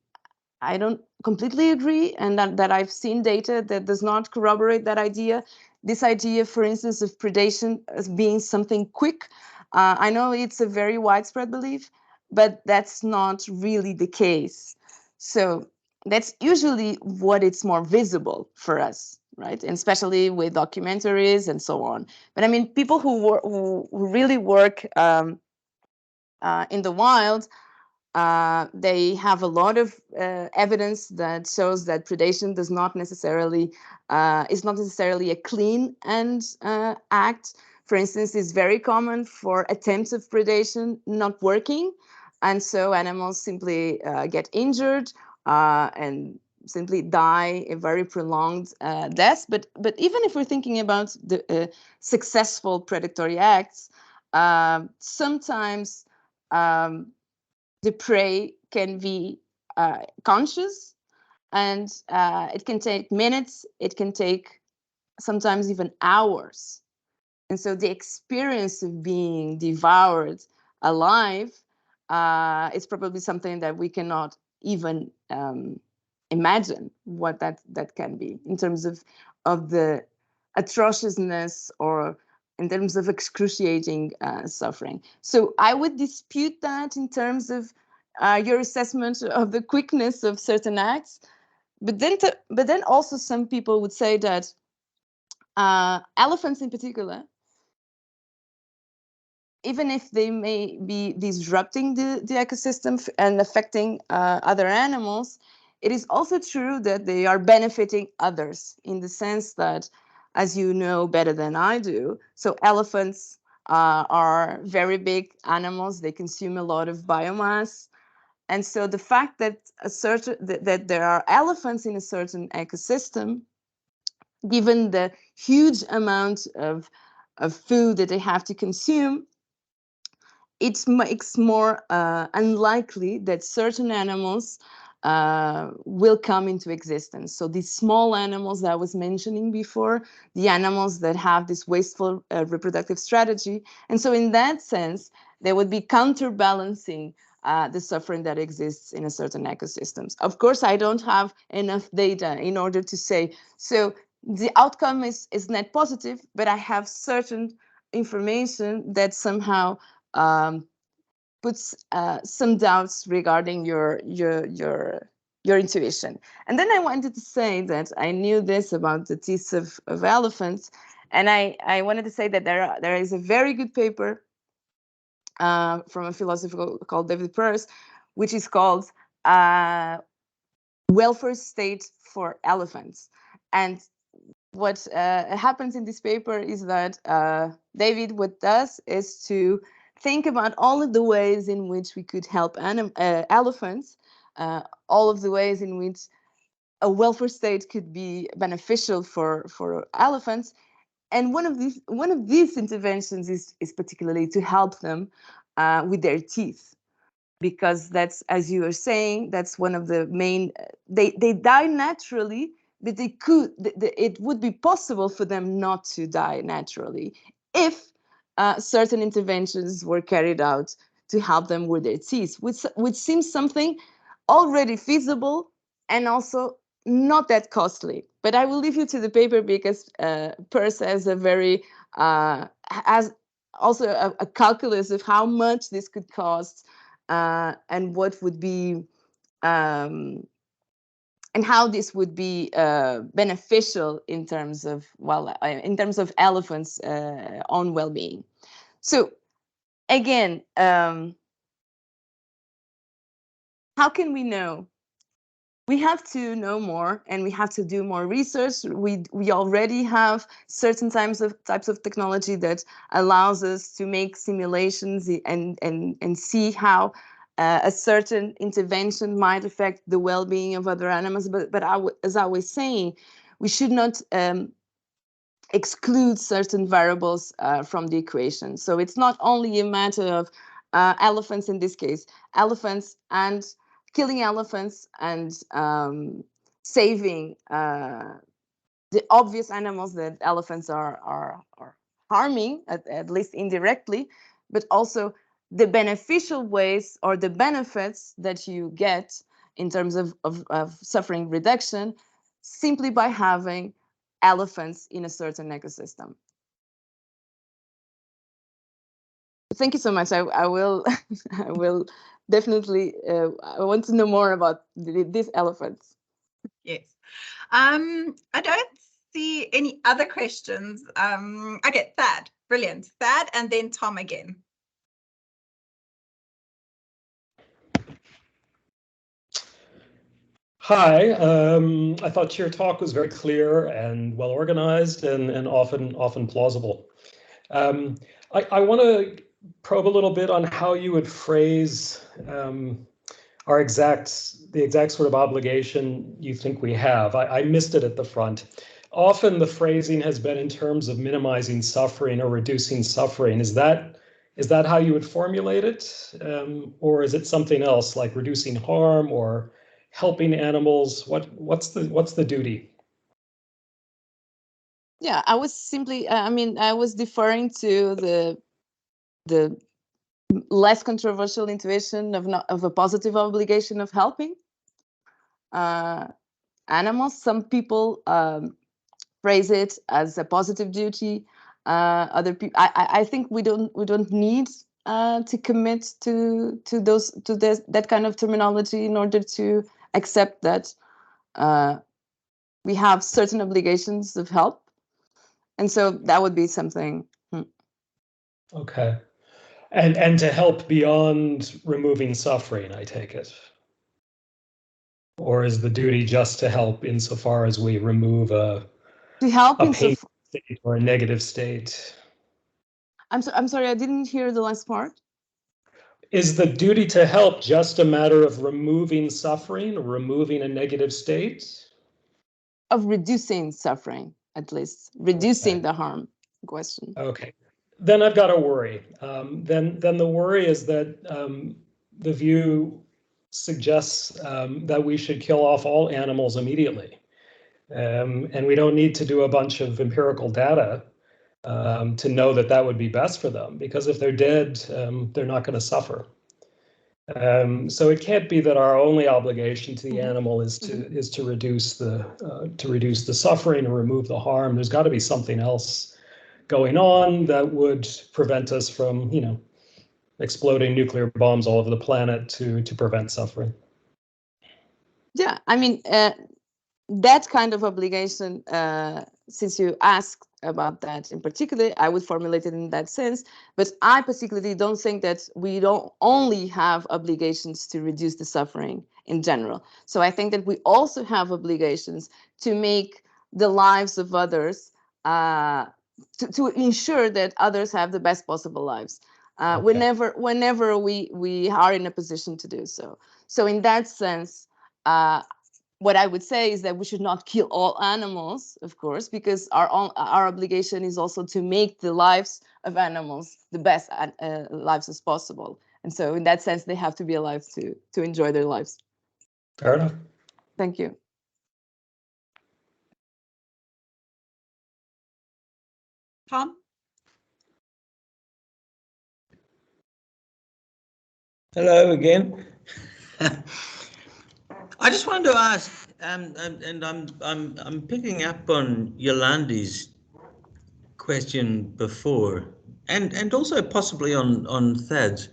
don't completely agree, and that I've seen data that does not corroborate that idea. This idea, for instance, of predation as being something quick, I know it's a very widespread belief, but that's not really the case. So that's usually what it's more visible for us, right? And especially with documentaries and so on. But I mean, people who really work in the wild, they have a lot of evidence that shows that predation is not necessarily a clean and act. For instance, it's very common for attempts of predation not working, and so animals simply get injured and simply die a very prolonged death. But even if we're thinking about the successful predatory acts, sometimes the prey can be conscious, and it can take minutes, it can take sometimes even hours. And so the experience of being devoured alive is probably something that we cannot even imagine what that can be, in terms of the atrociousness or in terms of excruciating suffering. So I would dispute that in terms of your assessment of the quickness of certain acts. But then also some people would say that elephants in particular, even if they may be disrupting the ecosystem and affecting other animals, it is also true that they are benefiting others in the sense that, as you know better than I do, so elephants are very big animals. They consume a lot of biomass. And so the fact that that there are elephants in a certain ecosystem, given the huge amount of food that they have to consume, it makes more unlikely that certain animals will come into existence. So these small animals that I was mentioning before, the animals that have this wasteful reproductive strategy. And so in that sense, they would be counterbalancing the suffering that exists in a certain ecosystems. Of course, I don't have enough data in order to say, so the outcome is net positive, but I have certain information that somehow puts some doubts regarding your intuition. And then I wanted to say that I knew this about the teeth of elephants, and I wanted to say that there is a very good paper from a philosopher called David Peirce, which is called Welfare State for Elephants. And what happens in this paper is that David, what does is to think about all of the ways in which we could help elephants, all of the ways in which a welfare state could be beneficial for elephants. And one of these interventions is particularly to help them with their teeth, because that's, as you were saying, that's one of the main. They die naturally, but it would be possible for them not to die naturally if certain interventions were carried out to help them with their teeth, which seems something already feasible and also not that costly. But I will leave you to the paper, because Peirce has a very has also a calculus of how much this could cost, and what would be and how this would be beneficial in terms of elephants' own well-being. So again, how can we know? We have to know more, and we have to do more research. We already have certain types of technology that allows us to make simulations and see how a certain intervention might affect the well-being of other animals. But as I was saying, we should not exclude certain variables from the equation. So it's not only a matter of elephants in this case, elephants and killing elephants and saving the obvious animals that elephants are harming, at least indirectly, but also the beneficial ways or the benefits that you get in terms of suffering reduction simply by having elephants in a certain ecosystem. Thank you so much. I will I will definitely I want to know more about these elephants. Yes. I don't see any other questions. Okay, Thad, brilliant. Thad, and then Tom again. Hi, I thought your talk was very clear and well organized and often plausible. I want to probe a little bit on how you would phrase the exact sort of obligation you think we have. I missed it at the front. Often the phrasing has been in terms of minimizing suffering or reducing suffering. Is that how you would formulate it? Or is it something else, like reducing harm or helping animals? What's the duty? Yeah, I was simply I was deferring to the less controversial intuition of a positive obligation of helping animals. Some people phrase it as a positive duty. other people. I think we don't need to commit to that kind of terminology in order to accept that we have certain obligations of help, and so that would be something. Okay, and to help beyond removing suffering, I take it. Or is the duty just to help insofar as we remove a pain state or a negative state? I'm sorry, I didn't hear the last part. Is the duty to help just a matter of removing suffering or removing a negative state? Of reducing suffering, at least reducing the harm question. Okay, then I've got a worry. Then the worry is that the view suggests that we should kill off all animals immediately. And we don't need to do a bunch of empirical data to know that that would be best for them, because if they're dead, they're not going to suffer. So it can't be that our only obligation to the animal is to reduce the suffering or remove the harm. There's got to be something else going on that would prevent us from, exploding nuclear bombs all over the planet to prevent suffering. Yeah, I mean, that kind of obligation, since you asked about that in particular, I would formulate it in that sense. But I particularly don't think that we don't only have obligations to reduce the suffering in general. So I think that we also have obligations to make the lives of others, to ensure that others have the best possible lives. Whenever we are in a position to do so. So in that sense, what I would say is that we should not kill all animals, of course, because our obligation is also to make the lives of animals the best lives as possible. And so in that sense, they have to be alive to enjoy their lives. Fair enough. Thank you. Tom? Hello again. I just wanted to ask, and I'm picking up on Yolandi's question before, and also possibly on Thad's.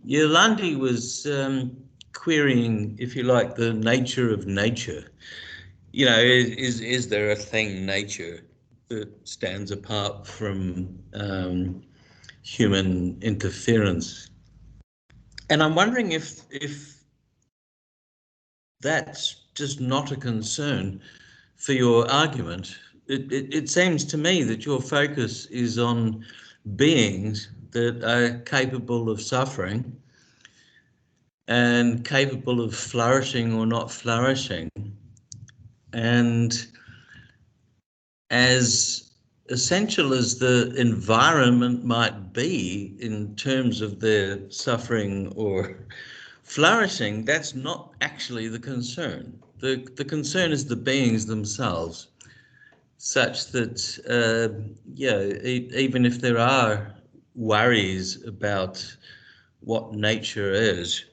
Yolandi was querying, if you like, the nature of nature. Is there a thing, nature, that stands apart from human interference? And I'm wondering if that's just not a concern for your argument. It seems to me that your focus is on beings that are capable of suffering and capable of flourishing or not flourishing. And as essential as the environment might be in terms of their suffering or flourishing, that's not actually the concern. The concern is the beings themselves, such that, even if there are worries about what nature is,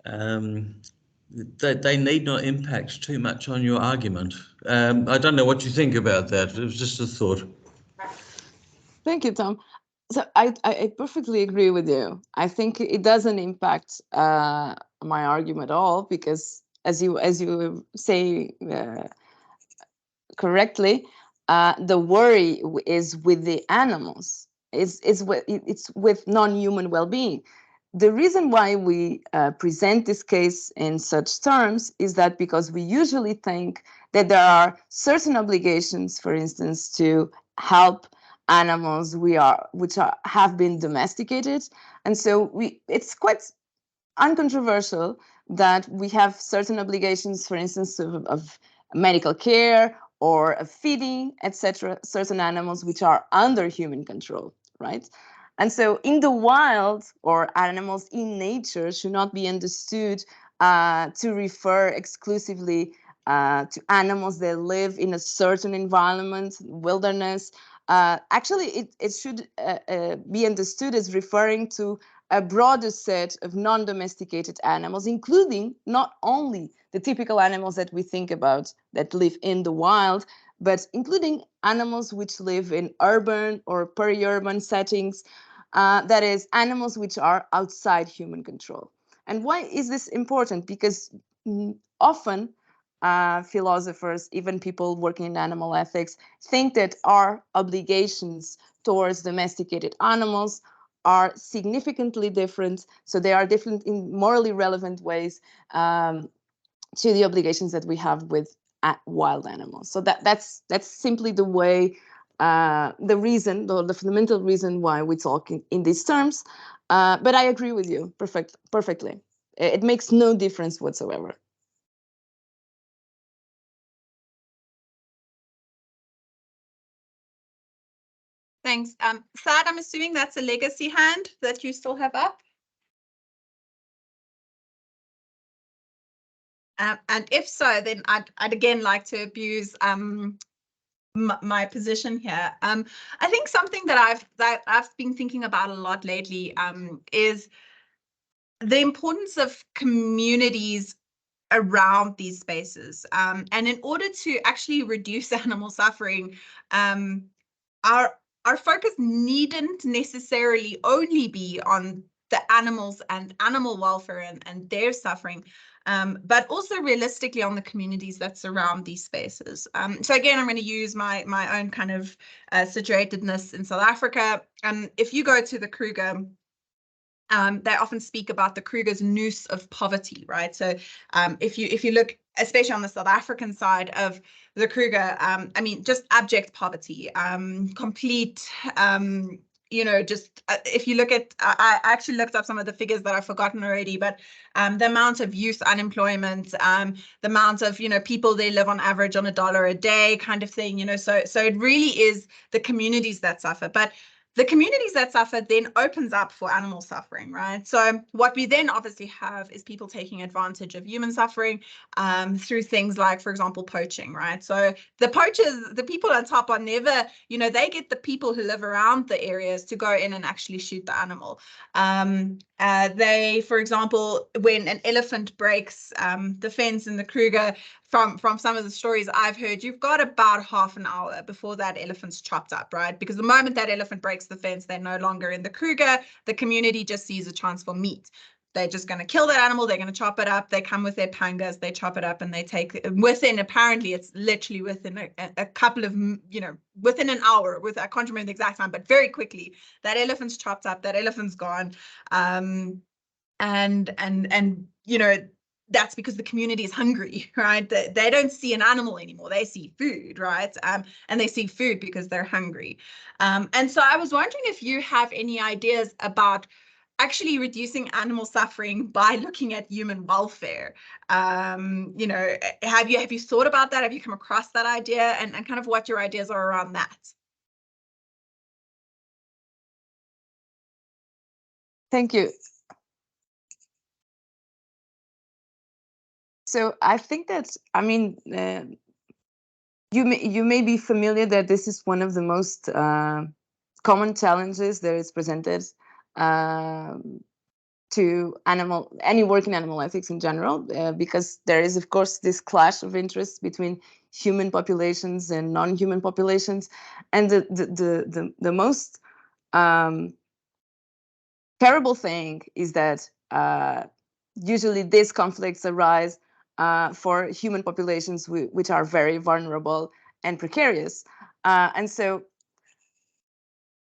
they need not impact too much on your argument. I don't know what you think about that. It was just a thought. Thank you, Tom. So I perfectly agree with you. I think it doesn't impact my argument at all, because as you say correctly, the worry is with the animals. It's with non-human well-being. The reason why we present this case in such terms is that because we usually think that there are certain obligations, for instance, to help animals which have been domesticated, and so it's quite uncontroversial that we have certain obligations, for instance, of medical care or of feeding, etc., certain animals which are under human control, right? And so in the wild, or animals in nature, should not be understood to refer exclusively to animals that live in a certain environment, wilderness. Actually, it should be understood as referring to a broader set of non-domesticated animals, including not only the typical animals that we think about that live in the wild, but including animals which live in urban or peri-urban settings, that is, animals which are outside human control. And why is this important? Because often philosophers, even people working in animal ethics, think that our obligations towards domesticated animals are significantly different. So they are different in morally relevant ways to the obligations that we have with wild animals. So that's simply the way, the reason, the fundamental reason why we talk in these terms. But I agree with you perfectly. It makes no difference whatsoever. Thanks. Sad, I'm assuming that's a legacy hand that you still have up. And if so, then I'd again like to abuse my position here. I think something that I've been thinking about a lot lately is the importance of communities around these spaces. And in order to actually reduce animal suffering, our focus needn't necessarily only be on the animals and animal welfare and their suffering, but also realistically on the communities that surround these spaces. So again, I'm going to use my own kind of situatedness in South Africa. If you go to the Kruger, they often speak about the Kruger's noose of poverty, right? So if you look, especially on the South African side of the Kruger, I mean, just abject poverty, complete, just if you look at, I actually looked up some of the figures that I've forgotten already, but the amount of youth unemployment, the amount of, people they live on average on $1 a day kind of thing, so it really is the communities that suffer. But the communities that suffer then opens up for animal suffering, right? So what we then obviously have is people taking advantage of human suffering through things like, for example, poaching, right? So the poachers, the people on top are never, they get the people who live around the areas to go in and actually shoot the animal. They, for example, when an elephant breaks the fence in the Kruger, from some of the stories I've heard, you've got about half an hour before that elephant's chopped up, right? Because the moment that elephant breaks the fence, they're no longer in the Kruger. The community just sees a chance for meat. They're just going to kill that animal. They're going to chop it up. They come with their pangas. They chop it up and they take within, apparently it's literally within a couple of, within an hour, I can't remember the exact time, but very quickly that elephant's chopped up. That elephant's gone. And that's because the community is hungry, right? They don't see an animal anymore. They see food, right? And they see food because they're hungry. And so I was wondering if you have any ideas about actually reducing animal suffering by looking at human welfare. Have you thought about that? Have you come across that idea, and kind of what your ideas are around that? Thank you. So I think that, you may be familiar that this is one of the most common challenges that is presented to any work in animal ethics in general, because there is, of course, this clash of interests between human populations and non-human populations, and the most terrible thing is that usually these conflicts arise for human populations which are very vulnerable and precarious, and so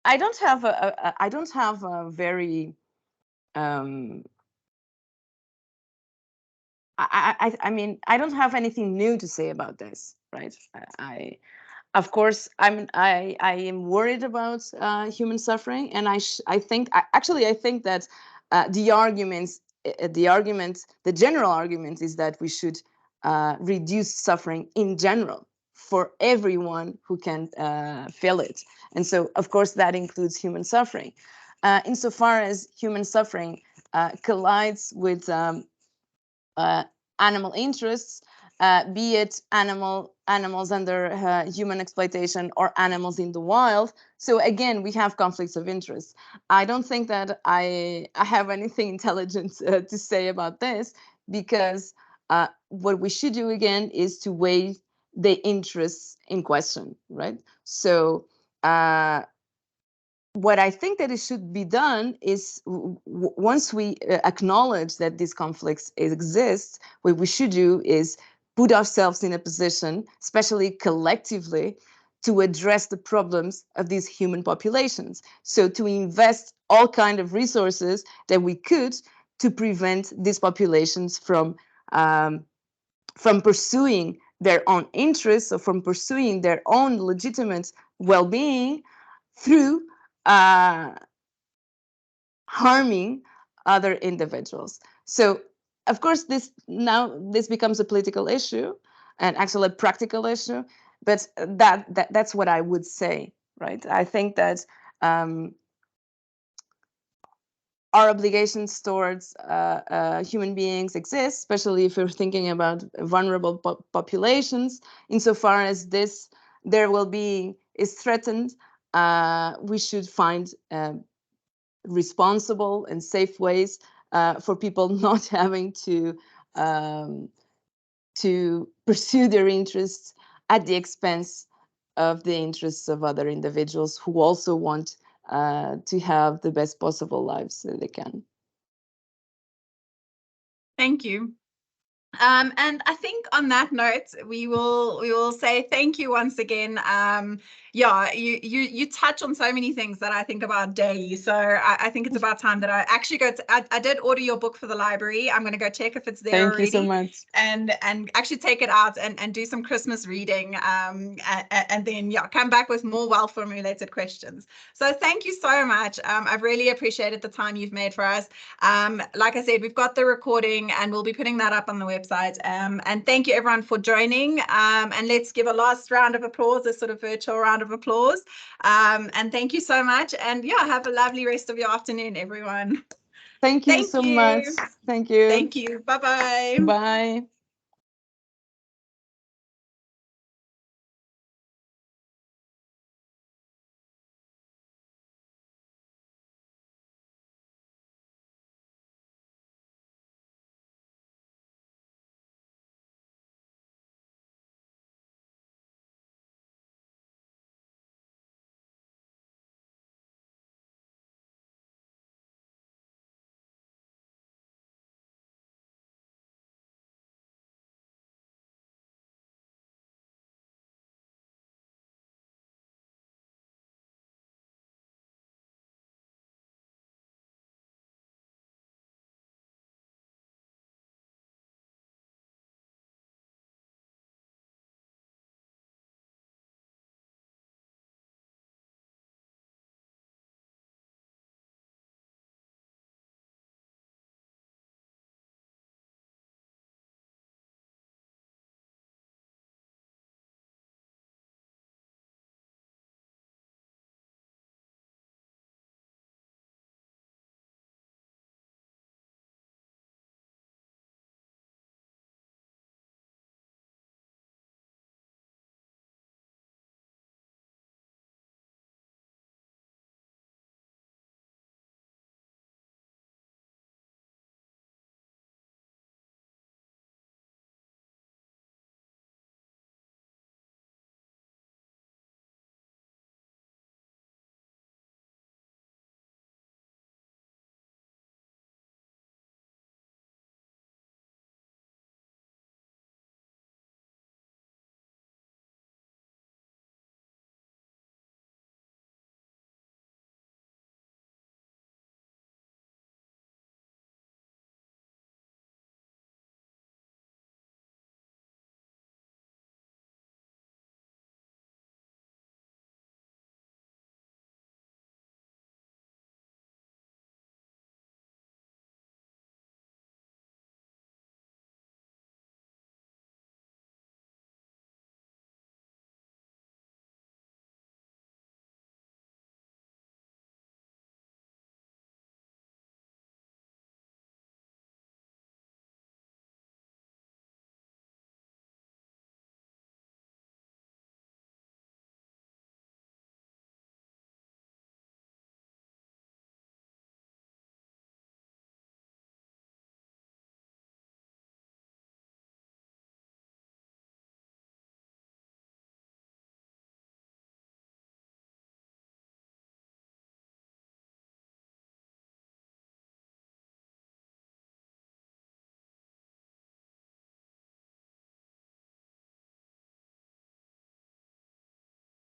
I don't have a very I don't have anything new to say about this, right? Of course, I am worried about human suffering, and I think that the general argument is that we should reduce suffering in general for everyone who can feel it, and so of course that includes human suffering. Insofar as human suffering collides with animal interests, be it animals under human exploitation or animals in the wild. So again, we have conflicts of interest. I don't think that I have anything intelligent to say about this, because what we should do again is to weigh the interests in question, right? So what I think that it should be done is once we acknowledge that these conflicts exist, what we should do is put ourselves in a position, especially collectively, to address the problems of these human populations. So to invest all kind of resources that we could to prevent these populations from pursuing their own interests or from pursuing their own legitimate well-being through harming other individuals. So, of course, this becomes a political issue and actually a practical issue. But that's what I would say, right? I think that our obligations towards human beings exist, especially if we're thinking about vulnerable populations. Insofar as their well-being is threatened, we should find responsible and safe ways for people not having to pursue their interests at the expense of the interests of other individuals who also want to have the best possible lives that they can. Thank you. And I think on that note, we will say thank you once again. Yeah, you touch on so many things that I think about daily. So I think it's about time that I actually go to, I did order your book for the library. I'm going to go check if it's there already. Thank you so much. And actually take it out and do some Christmas reading. And then, yeah, come back with more well-formulated questions. So thank you so much. I've really appreciated the time you've made for us. Like I said, we've got the recording and we'll be putting that up on the website. And thank you everyone for joining. And let's give a last round of applause, a sort of virtual round of applause. And thank you so much. And yeah, have a lovely rest of your afternoon, everyone. Thank you so much. Thank you. Thank you. Bye-bye. Bye.